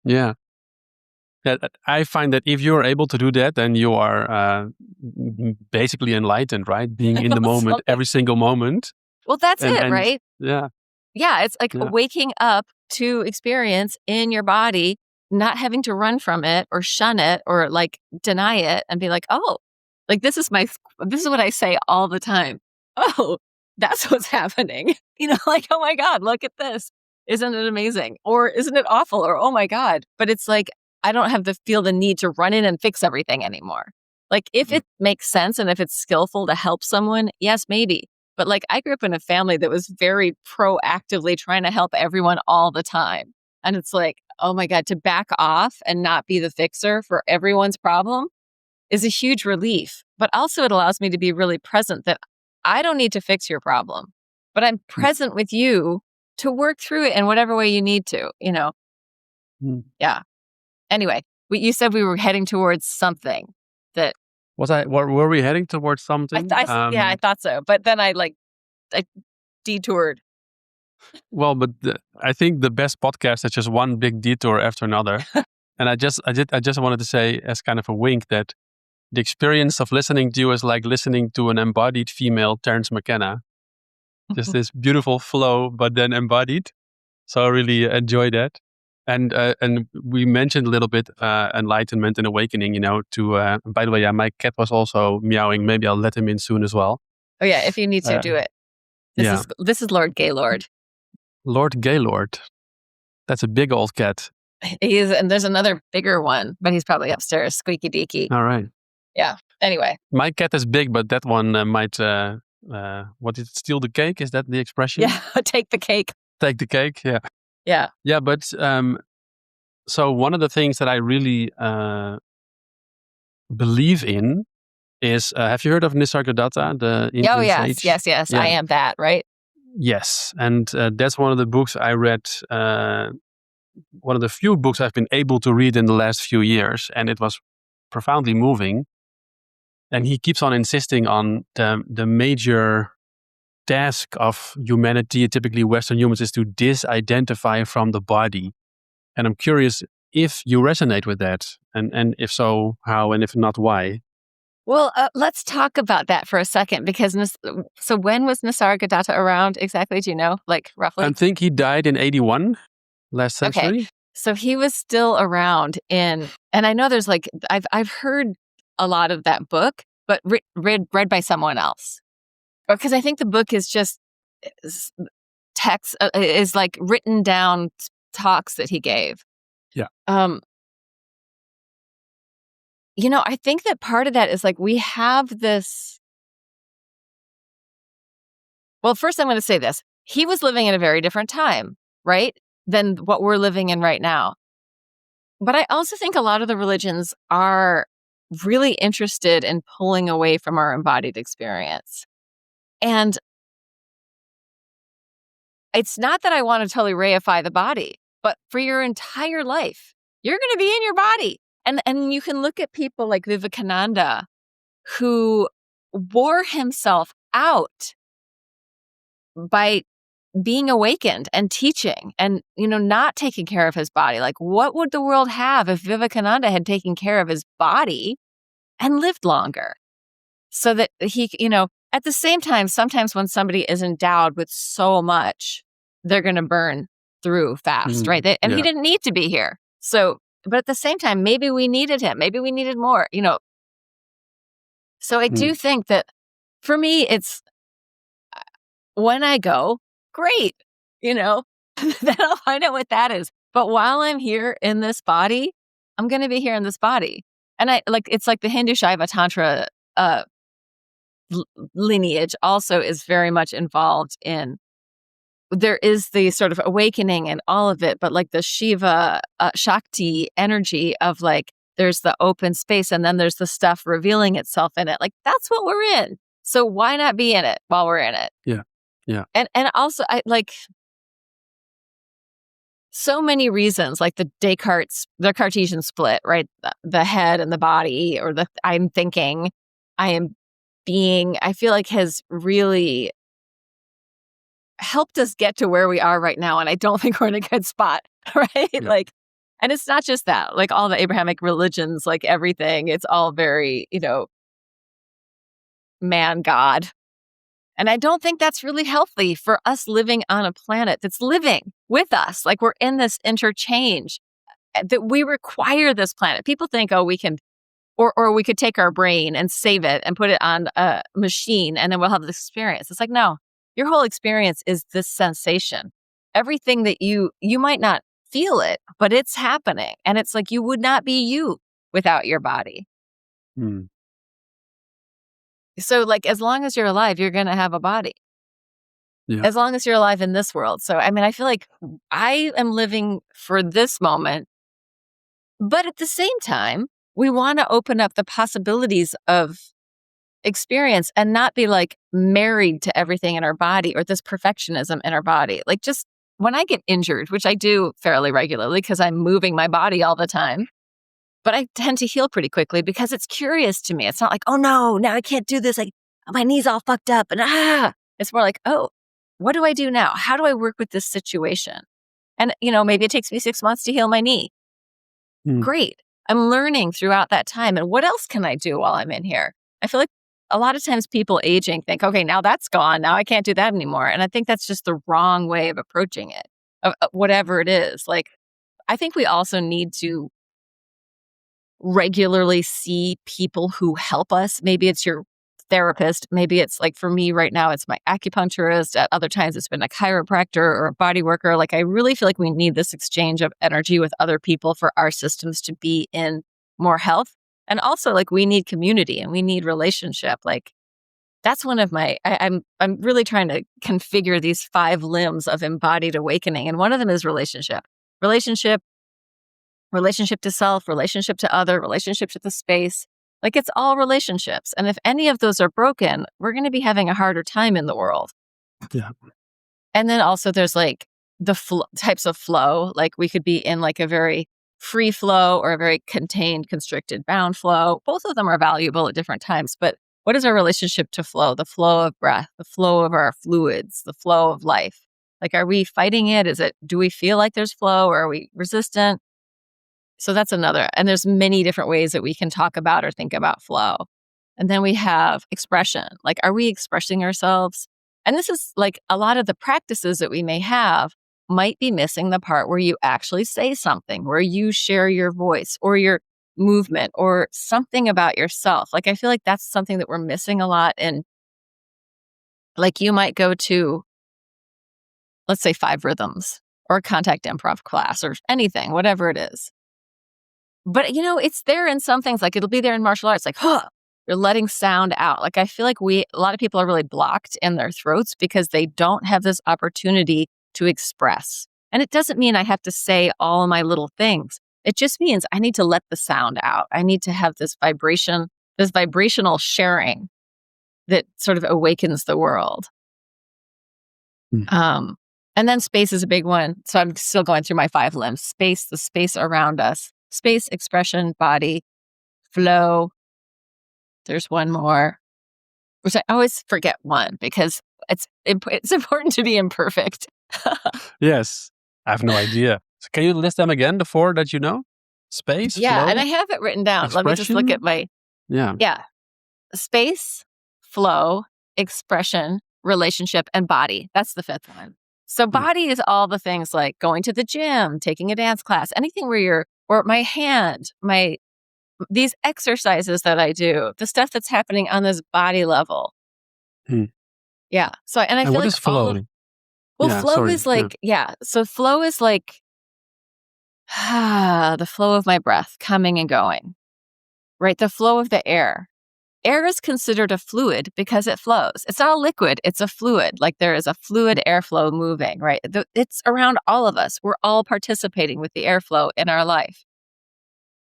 Yeah. Yeah, I find that if you're able to do that, then you are basically enlightened, right? Being in the moment, every single moment. Well, that's it, right? Yeah. Yeah, it's like waking up to experience in your body, not having to run from it or shun it or like deny it and be like, oh, like this is what I say all the time. Oh, that's what's happening. Like, oh my God, look at this. Isn't it amazing? Or isn't it awful? Or, oh my God. But it's like, I don't feel the need to run in and fix everything anymore. Like if it makes sense and if it's skillful to help someone, yes, maybe. But like I grew up in a family that was very proactively trying to help everyone all the time. And it's like, oh my God, to back off and not be the fixer for everyone's problem is a huge relief. But also it allows me to be really present that I don't need to fix your problem, but I'm present with you to work through it in whatever way you need to, Yeah. Anyway, you said we were heading towards something that... Were we heading towards something? I thought so. But then I detoured. Well, but I think the best podcast is just one big detour after another. And I just wanted to say as kind of a wink that the experience of listening to you is like listening to an embodied female Terence McKenna. Just this beautiful flow, but then embodied. So I really enjoy that. And we mentioned a little bit enlightenment and awakening, by the way, my cat was also meowing. Maybe I'll let him in soon as well. Oh yeah, if you need to do it. This is Lord Gaylord. Lord Gaylord. That's a big old cat. He is, and there's another bigger one, but he's probably upstairs, squeaky deaky. All right. Yeah. Anyway. My cat is big, but that one might steal the cake? Is that the expression? Yeah, take the cake. Take the cake, yeah. Yeah. Yeah, but so one of the things that I really believe in is, have you heard of Nisargadatta, the Indian sage? Yes. Yeah. I am that, right? Yes, and that's one of the books I read, one of the few books I've been able to read in the last few years, and it was profoundly moving. And he keeps on insisting on the major task of humanity, typically Western humans, is to disidentify from the body. And I'm curious if you resonate with that, and if so, how, and if not, why? Well, let's talk about that for a second, because so when was Nisargadatta around exactly? Do you know, like roughly? I think he died in 81, last century. Okay. So he was still around and I know there's like, I've heard a lot of that book, but read by someone else. Because I think the book is just text, is like written down talks that he gave. Yeah. I think that part of that is like we have this. Well, first I'm going to say this. He was living in a very different time, right, than what we're living in right now. But I also think a lot of the religions are really interested in pulling away from our embodied experience. And it's not that I want to totally reify the body, but for your entire life, you're going to be in your body. And you can look at people like Vivekananda, who wore himself out by being awakened and teaching and, not taking care of his body. Like, what would the world have if Vivekananda had taken care of his body and lived longer? So that he, at the same time, sometimes when somebody is endowed with so much, they're going to burn through fast, right? He didn't need to be here. So, but at the same time, maybe we needed him. Maybe we needed more, So I do think that for me, it's when I go, great, then I'll find out what that is. But while I'm here in this body, I'm going to be here in this body. And it's like the Hindu Shaiva Tantra lineage also is very much involved in, there is the sort of awakening and all of it, but like the Shiva Shakti energy of like, there's the open space and then there's the stuff revealing itself in it. Like, that's what we're in. So why not be in it while we're in it? Yeah. Yeah. And also, I like so many reasons, like the Cartesian split, right? The head and the body, or the I'm thinking, I am being, I feel like has really helped us get to where we are right now. And I don't think we're in a good spot, right? Yeah. Like, and it's not just that, like all the Abrahamic religions, like everything, it's all very, man, God. And I don't think that's really healthy for us living on a planet that's living with us. Like we're in this interchange that we require this planet. People think, oh, we can, or we could take our brain and save it and put it on a machine and then we'll have this experience. It's like, no, your whole experience is this sensation. Everything that you might not feel it, but it's happening. And it's like, you would not be you without your body. Mm. So like, as long as you're alive, you're going to have a body. Yeah. As long as you're alive in this world. So, I mean, I feel like I am living for this moment, but at the same time, we want to open up the possibilities of experience and not be like married to everything in our body or this perfectionism in our body. Like just when I get injured, which I do fairly regularly because I'm moving my body all the time, but I tend to heal pretty quickly because it's curious to me. It's not like, oh no, now I can't do this. Like my knee's all fucked up and It's more like, oh, what do I do now? How do I work with this situation? And, maybe it takes me 6 months to heal my knee. Mm. Great. I'm learning throughout that time. And what else can I do while I'm in here? I feel like a lot of times people aging think, okay, now that's gone. Now I can't do that anymore. And I think that's just the wrong way of approaching it, of whatever it is. Like, I think we also need to regularly see people who help us. Maybe it's your therapist. Maybe it's like for me right now, it's my acupuncturist. At other times, it's been a chiropractor or a body worker. Like, I really feel like we need this exchange of energy with other people for our systems to be in more health. And also, like, we need community and we need relationship. Like, that's one of my, I'm really trying to configure these 5 limbs of embodied awakening. And one of them is relationship. Relationship to self, relationship to other, relationship to the space. Like it's all relationships. And if any of those are broken, we're going to be having a harder time in the world. Yeah. And then also there's like the types of flow. Like we could be in like a very free flow or a very contained, constricted, bound flow. Both of them are valuable at different times. But what is our relationship to flow? The flow of breath, the flow of our fluids, the flow of life. Like, are we fighting it? Do we feel like there's flow or are we resistant? So that's another. And there's many different ways that we can talk about or think about flow. And then we have expression. Like, are we expressing ourselves? And this is like a lot of the practices that we may have might be missing the part where you actually say something, where you share your voice or your movement or something about yourself. Like, I feel like that's something that we're missing a lot. And like, you might go to, let's say, 5 Rhythms or a contact improv class or anything, whatever it is. But, it's there in some things, like it'll be there in martial arts, like, you're letting sound out. Like, I feel like a lot of people are really blocked in their throats because they don't have this opportunity to express. And it doesn't mean I have to say all of my little things. It just means I need to let the sound out. I need to have this vibration, this vibrational sharing that sort of awakens the world. Mm. And then space is a big one. So I'm still going through my 5 limbs. Space, the space around us. Space, expression, body, flow. There's one more, which I always forget one because it's important to be imperfect. Yes. I have no idea. So can you list them again, the 4 that you know? Space, Yeah, flow, and I have it written down. Let me just look at my, Yeah. space, flow, expression, relationship, and body. That's the 5th one. So body is all the things like going to the gym, taking a dance class, anything where or my hand, these exercises that I do, the stuff that's happening on this body level. Hmm. Yeah. So, and I And feel what like is flow? flow is like, So flow is like the flow of my breath coming and going, right? The flow of the air. Air is considered a fluid because it flows. It's not a liquid, it's a fluid. Like there is a fluid airflow moving, right? It's around all of us. We're all participating with the airflow in our life.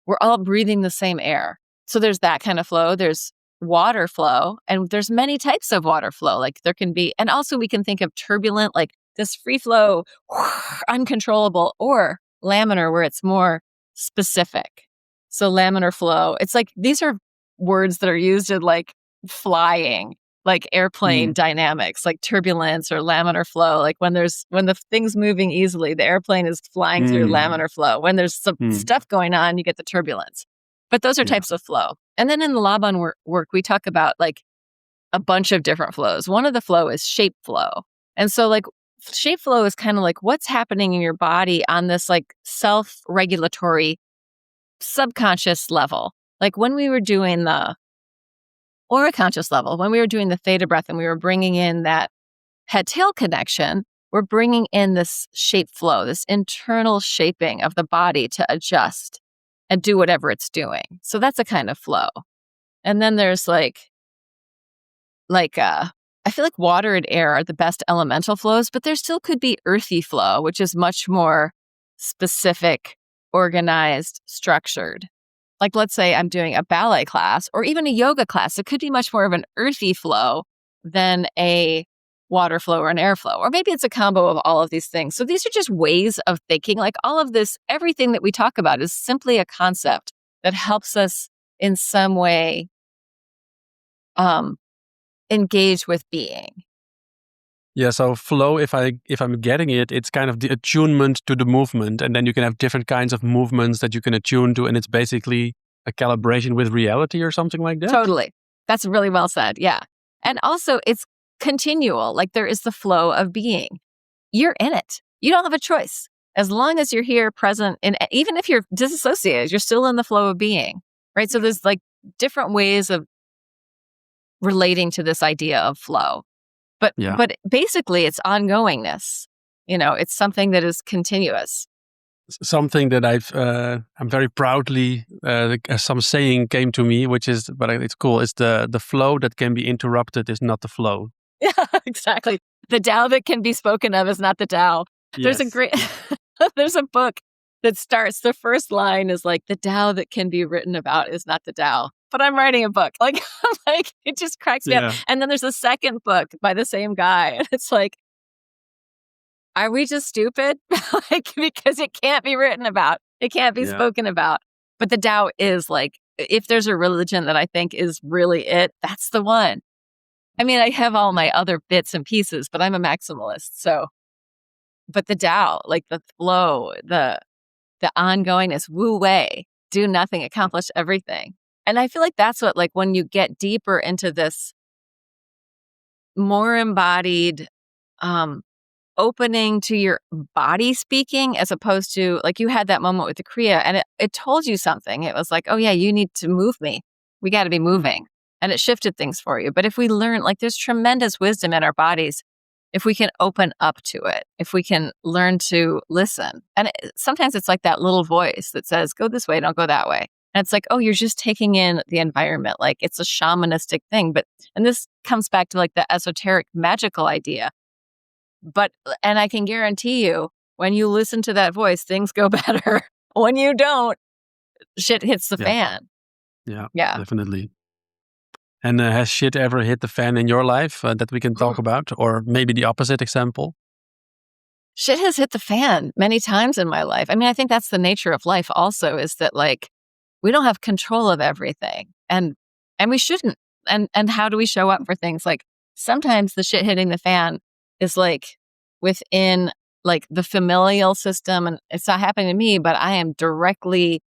We're all breathing the same air. So there's that kind of flow. There's water flow, and there's many types of water flow. Like there can be, and also we can think of turbulent, like this free flow, uncontrollable, or laminar, where it's more specific. So laminar flow, it's like these are words that are used in like flying, like airplane dynamics, like turbulence or laminar flow. Like when the thing's moving easily, the airplane is flying through laminar flow. When there's some stuff going on, you get the turbulence. But those are types of flow. And then in the Laban work, we talk about like a bunch of different flows. One of the flow is shape flow. And so like shape flow is kind of like what's happening in your body on this like self-regulatory subconscious level. Like when we were doing or a conscious level, when we were doing the theta breath and we were bringing in that head-tail connection, we're bringing in this shape flow, this internal shaping of the body to adjust and do whatever it's doing. So that's a kind of flow. And then there's I feel like water and air are the best elemental flows, but there still could be earthy flow, which is much more specific, organized, structured. Like let's say I'm doing a ballet class or even a yoga class. It could be much more of an earthy flow than a water flow or an air flow. Or maybe it's a combo of all of these things. So these are just ways of thinking. Like all of this, everything that we talk about is simply a concept that helps us in some way engage with being. Yeah, so flow, if I'm getting it, it's kind of the attunement to the movement, and then you can have different kinds of movements that you can attune to, and it's basically a calibration with reality or something like that. Totally. That's really well said. Yeah. And also it's continual. Like there is the flow of being. You're in it. You don't have a choice. As long as you're here present, and even if you're disassociated, you're still in the flow of being, right? So there's like different ways of relating to this idea of flow. But basically it's ongoingness. It's something that is continuous. Something that I'm very proudly, some saying came to me, which is, but it's cool. It's the flow that can be interrupted is not the flow. Yeah, exactly. The Tao that can be spoken of is not the Tao. Yes. There's a book that starts, the first line is like, the Tao that can be written about is not the Tao. But I'm writing a book. Like it just cracks me up. And then there's a second book by the same guy. And it's like, are we just stupid? Because it can't be written about. It can't be spoken about. But the Tao is like, if there's a religion that I think is really it, that's the one. I mean, I have all my other bits and pieces, but I'm a maximalist. So, but the Tao, like the flow, the ongoingness, wu wei, do nothing, accomplish everything. And I feel like that's what, like when you get deeper into this more embodied, opening to your body speaking, as opposed to like you had that moment with the Kriya and it told you something. It was like, oh yeah, you need to move me. We got to be moving. And it shifted things for you. But if we learn, like there's tremendous wisdom in our bodies, if we can open up to it, if we can learn to listen. And sometimes it's like that little voice that says, go this way, don't go that way. And it's like, oh, you're just taking in the environment. Like it's a shamanistic thing. And this comes back to like the esoteric magical idea. And I can guarantee you, when you listen to that voice, things go better. When you don't, shit hits the fan. Yeah, definitely. And has shit ever hit the fan in your life that we can talk about? Or maybe the opposite example? Shit has hit the fan many times in my life. I mean, I think that's the nature of life also, is that like, we don't have control of everything. And we shouldn't. And how do we show up for things? Like sometimes the shit hitting the fan is like within like the familial system. And it's not happening to me, but I am directly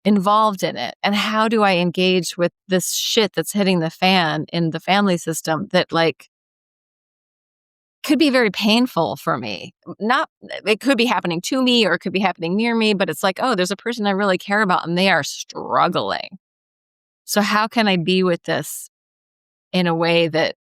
involved in it. And how do I engage with this shit that's hitting the fan in the family system that like could be very painful for me? It could be happening to me or it could be happening near me, but it's like, oh, there's a person I really care about and they are struggling. So how can I be with this in a way that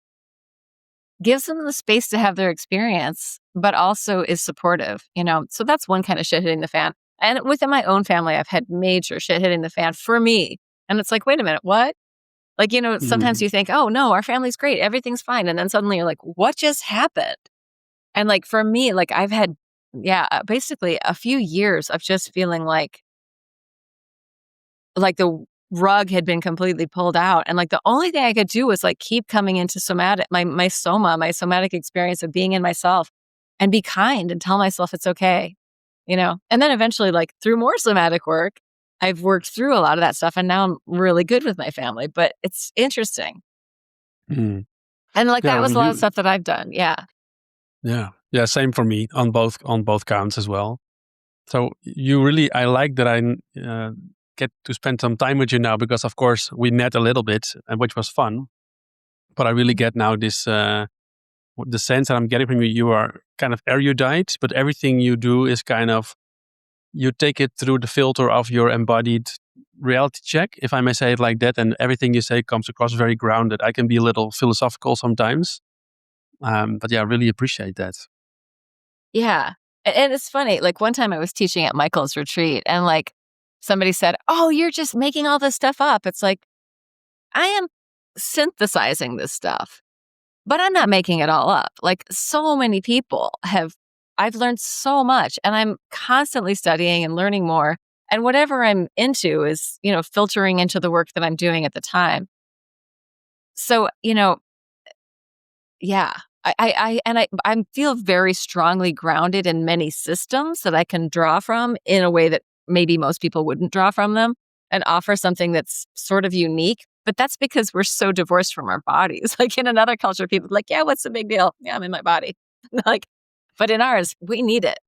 gives them the space to have their experience, but also is supportive, So that's one kind of shit hitting the fan. And within my own family, I've had major shit hitting the fan for me. And it's like, wait a minute, what? Like, sometimes you think, oh no, our family's great, everything's fine. And then suddenly you're like, what just happened? And like, for me, like I've had, basically a few years of just feeling like rug had been completely pulled out. And like the only thing I could do was like keep coming into somatic, my somatic experience of being in myself, and be kind and tell myself it's okay, And then eventually, like through more somatic work, I've worked through a lot of that stuff, and now I'm really good with my family. But it's interesting. Mm. And like Yeah, that was well, a lot of stuff that I've done. Yeah. yeah, same for me on both counts as well. So you really, I like that I get to spend some time with you now, because of course we met a little bit, which was fun. But I really get now this the sense that I'm getting from you. You are kind of erudite, but everything you do is kind of, you take it through the filter of your embodied reality check, if I may say it like that, and everything you say comes across very grounded. I can be a little philosophical sometimes, but yeah, I really appreciate that. Yeah. And it's funny, like one time I was teaching at Michael's retreat, and like somebody said, "Oh, you're just making all this stuff up." It's like, I am synthesizing this stuff, but I'm not making it all up. Like so many people I've learned so much, and I'm constantly studying and learning more. And whatever I'm into is, filtering into the work that I'm doing at the time. So, yeah, I feel very strongly grounded in many systems that I can draw from in a way that maybe most people wouldn't draw from them, and offer something that's sort of unique. But that's because we're so divorced from our bodies. Like in another culture, people are like, yeah, what's the big deal? Yeah, I'm in my body. Like, but in ours, we need it.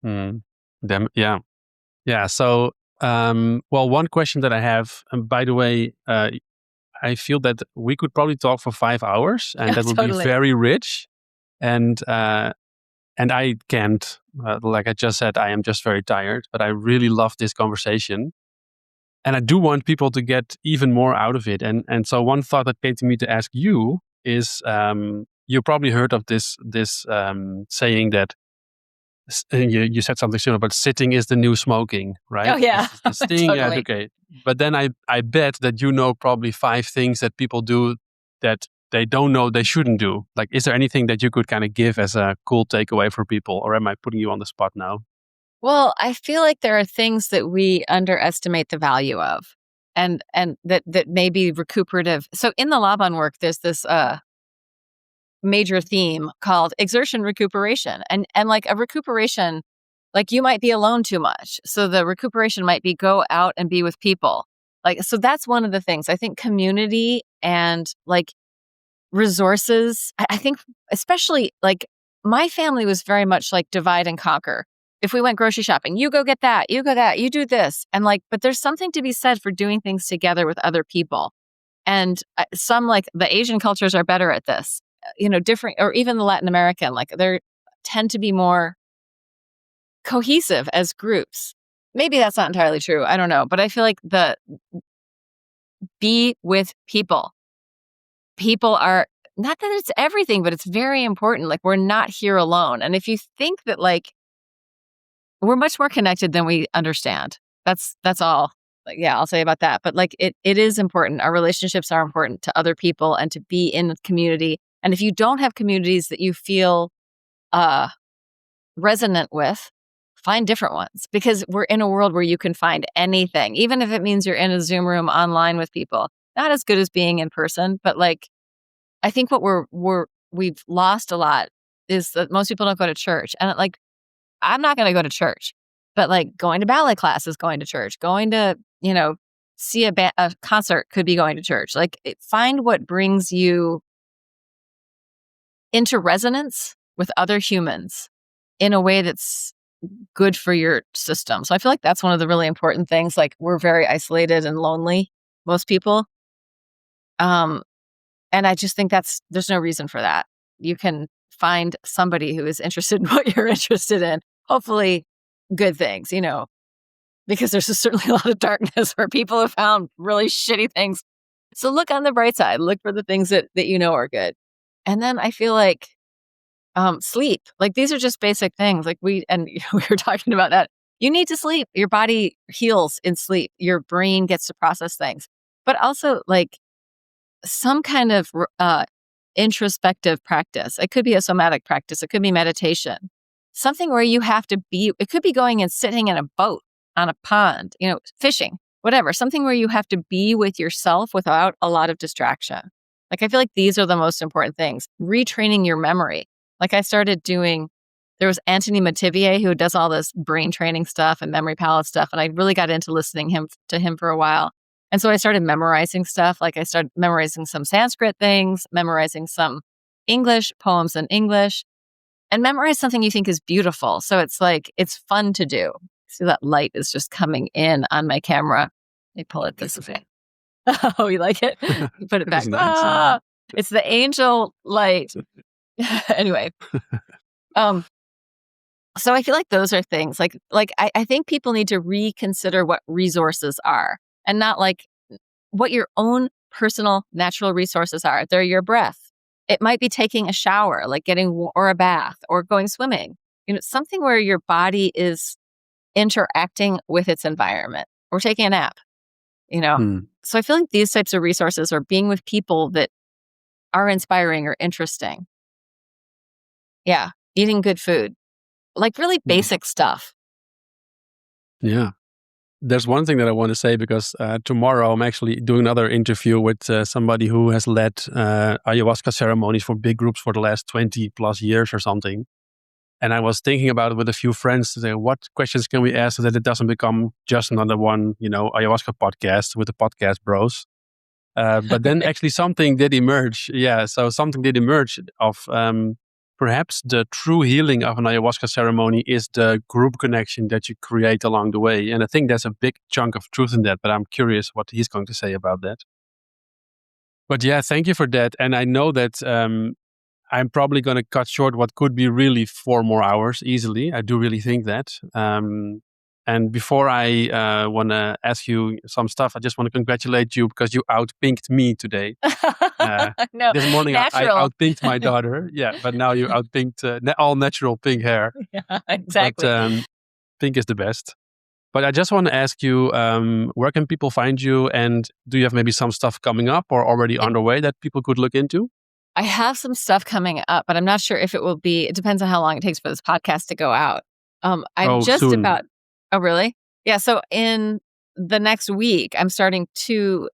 Mm. Yeah. Yeah. So, well, one question that I have, and by the way, I feel that we could probably talk for 5 hours, and Yeah, that would be totally. very rich. And I can't, like I just said, I am just very tired. But I really love this conversation, and I do want people to get even more out of it. And so one thought that came to me to ask you is, you probably heard of this saying that you said something similar, but sitting is the new smoking, right? Oh, yeah, This thing, yeah, totally. okay. But then I bet that you know probably 5 things that people do that they don't know they shouldn't do. Like, is there anything that you could kind of give as a cool takeaway for people, or am I putting you on the spot now? Well, I feel like there are things that we underestimate the value of, and that may be recuperative. So in the Laban work, there's this major theme called exertion recuperation, and like a recuperation, like you might be alone too much, so the recuperation might be go out and be with people. Like, so that's one of the things. I think community and like resources. I think especially like my family was very much like divide and conquer. If we went grocery shopping, you go get that, you go that, you do this. And like, but there's something to be said for doing things together with other people. And some like the Asian cultures are better at this, different, or even the Latin American, like they tend to be more cohesive as groups. Maybe that's not entirely true. I don't know. But I feel like the be with people. People are not that it's everything, but it's very important. Like we're not here alone. And if you think that like we're much more connected than we understand, that's all. Like, yeah, I'll say about that. But like it is important. Our relationships are important to other people and to be in community. And if you don't have communities that you feel uh resonant with, find different ones, because we're in a world where you can find anything, even if it means you're in a Zoom room online with people. Not as good as being in person, but like I think what we've lost a lot is that most people don't go to church. And like, I'm not going to go to church, but like going to ballet class is going to church. Going to, see a concert could be going to church. Like find what brings you into resonance with other humans in a way that's good for your system. So I feel like that's one of the really important things. Like we're very isolated and lonely, most people. Um, And I just think there's no reason for that. You can find somebody who is interested in what you're interested in. Hopefully good things, because there's certainly a lot of darkness where people have found really shitty things. So look on the bright side, look for the things that are good. And then I feel like sleep, like these are just basic things. Like we were talking about that. You need to sleep. Your body heals in sleep. Your brain gets to process things. But also like some kind of introspective practice. It could be a somatic practice. It could be meditation. Something where you have to be, it could be going and sitting in a boat on a pond, fishing, whatever, something where you have to be with yourself without a lot of distraction. Like, I feel like these are the most important things. Retraining your memory. Like, I started doing, there was Anthony Mativier who does all this brain training stuff and memory palace stuff. And I really got into listening to him for a while. And so I started memorizing stuff. Like, I started memorizing some Sanskrit things, memorizing some English poems in English, and memorize something you think is beautiful. So it's like, it's fun to do. See, that light is just coming in on my camera. Let me pull it this way. Oh, you like it? You put it back. Nice. Ah, it's the angel light. Anyway. So I feel like those are things like I think people need to reconsider what resources are, and not like what your own personal natural resources are. They're your breath. It might be taking a shower, like or a bath, or going swimming. Something where your body is interacting with its environment, or taking a nap. So I feel like these types of resources are being with people that are inspiring or interesting. Yeah, eating good food, like really basic stuff. Yeah. There's one thing that I want to say, because tomorrow I'm actually doing another interview with somebody who has led ayahuasca ceremonies for big groups for the last 20 plus years or something. And I was thinking about it with a few friends to say, what questions can we ask so that it doesn't become just another one, ayahuasca podcast with the podcast bros. But then actually something did emerge. Yeah, so something did emerge of perhaps the true healing of an ayahuasca ceremony is the group connection that you create along the way. And I think there's a big chunk of truth in that, but I'm curious what he's going to say about that. But yeah, thank you for that. And I know that I'm probably going to cut short what could be really 4 more hours easily. I do really think that. And before I want to ask you some stuff, I just want to congratulate you because you outpinked me today. No, this morning I outpinked my daughter. Yeah, but now you outpinked all natural pink hair. Yeah, exactly. But pink is the best. But I just want to ask you, where can people find you? And do you have maybe some stuff coming up or already underway that people could look into? I have some stuff coming up, but I'm not sure if it will be. It depends on how long it takes for this podcast to go out. I'm just soon. about. Oh, really? Yeah. So in the next week, I'm starting 2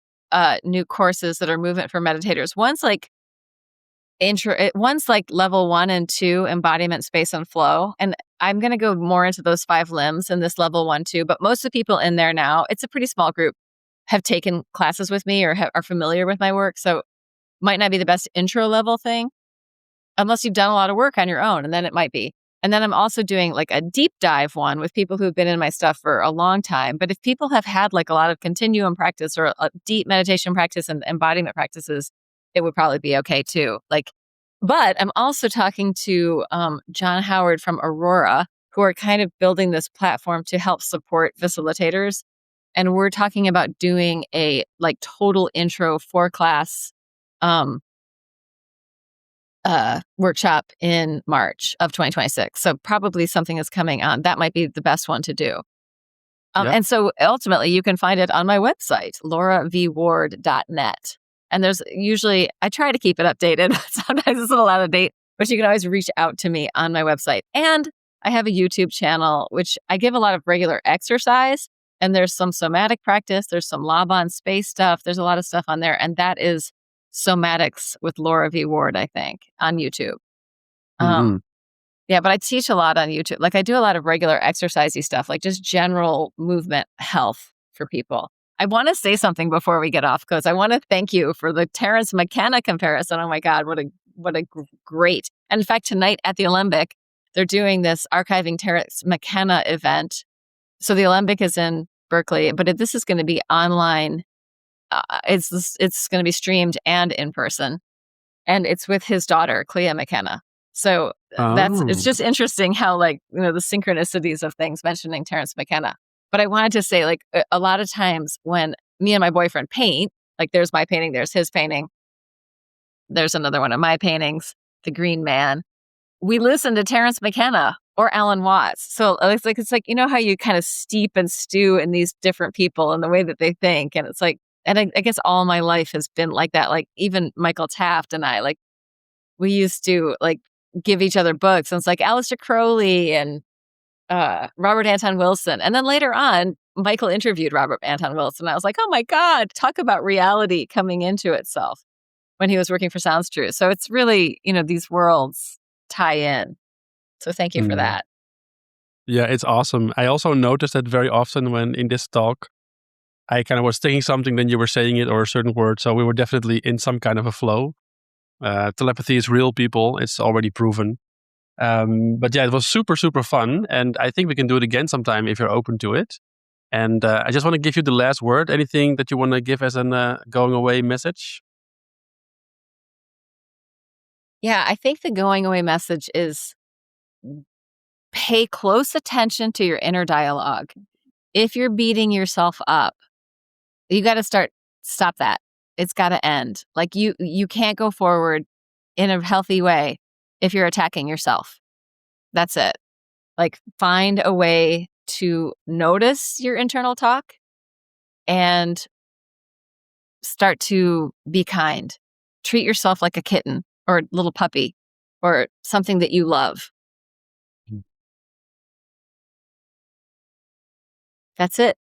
new courses that are movement for meditators. One's like level 1 and 2, embodiment, space, and flow. And I'm going to go more into those 5 limbs in this level 1, 2. But most of the people in there now, it's a pretty small group, have taken classes with me or are familiar with my work. So might not be the best intro level thing unless you've done a lot of work on your own, and then it might be. And then I'm also doing like a deep dive one with people who've been in my stuff for a long time. But if people have had like a lot of continuum practice or a deep meditation practice and embodiment practices, it would probably be okay too. But I'm also talking to John Howard from Aurora, who are kind of building this platform to help support facilitators. And we're talking about doing a like total intro 4-class workshop in March of 2026. So probably something is coming on. That might be the best one to do. And so ultimately you can find it on my website, lauravward.net. And there's usually, I try to keep it updated. Sometimes it's a little out of date, but you can always reach out to me on my website. And I have a YouTube channel, which I give a lot of regular exercise. And there's some somatic practice. There's some Laban space stuff. There's a lot of stuff on there. And that is Somatics with Laura V. Ward, I think, on YouTube. Yeah, but I teach a lot on YouTube. Like I do a lot of regular exercisey stuff, like just general movement health for people. I want to say something before we get off because I want to thank you for the Terence McKenna comparison. Oh my God, what a great. And in fact, tonight at the Alembic, they're doing this archiving Terence McKenna event. So the Alembic is in Berkeley, but this is going to be online. It's going to be streamed and in person, and it's with his daughter, Clea McKenna. So it's just interesting how the synchronicities of things mentioning Terence McKenna. But I wanted to say a lot of times when me and my boyfriend paint, like there's my painting, there's his painting, there's another one of my paintings, The Green Man. We listen to Terence McKenna or Alan Watts. So it's like how you kind of steep and stew in these different people and the way that they think. And it's like, and I guess all my life has been like that. Like even Michael Taft and I, we used to give each other books. And it's like Aleister Crowley and Robert Anton Wilson. And then later on, Michael interviewed Robert Anton Wilson. I was like, oh my God, talk about reality coming into itself when he was working for Sounds True. So it's really, these worlds tie in. So thank you for Mm. that. Yeah, it's awesome. I also noticed that very often when in this talk, I kind of was thinking something, then you were saying it or a certain word. So we were definitely in some kind of a flow. Telepathy is real, people. It's already proven. But yeah, it was super, super fun. And I think we can do it again sometime if you're open to it. And I just want to give you the last word. Anything that you want to give as a going away message? Yeah, I think the going away message is pay close attention to your inner dialogue. If you're beating yourself up, you got to stop that. It's got to end. Like you can't go forward in a healthy way if you're attacking yourself. That's it. Like find a way to notice your internal talk and start to be kind. Treat yourself like a kitten or a little puppy or something that you love. Mm. That's it.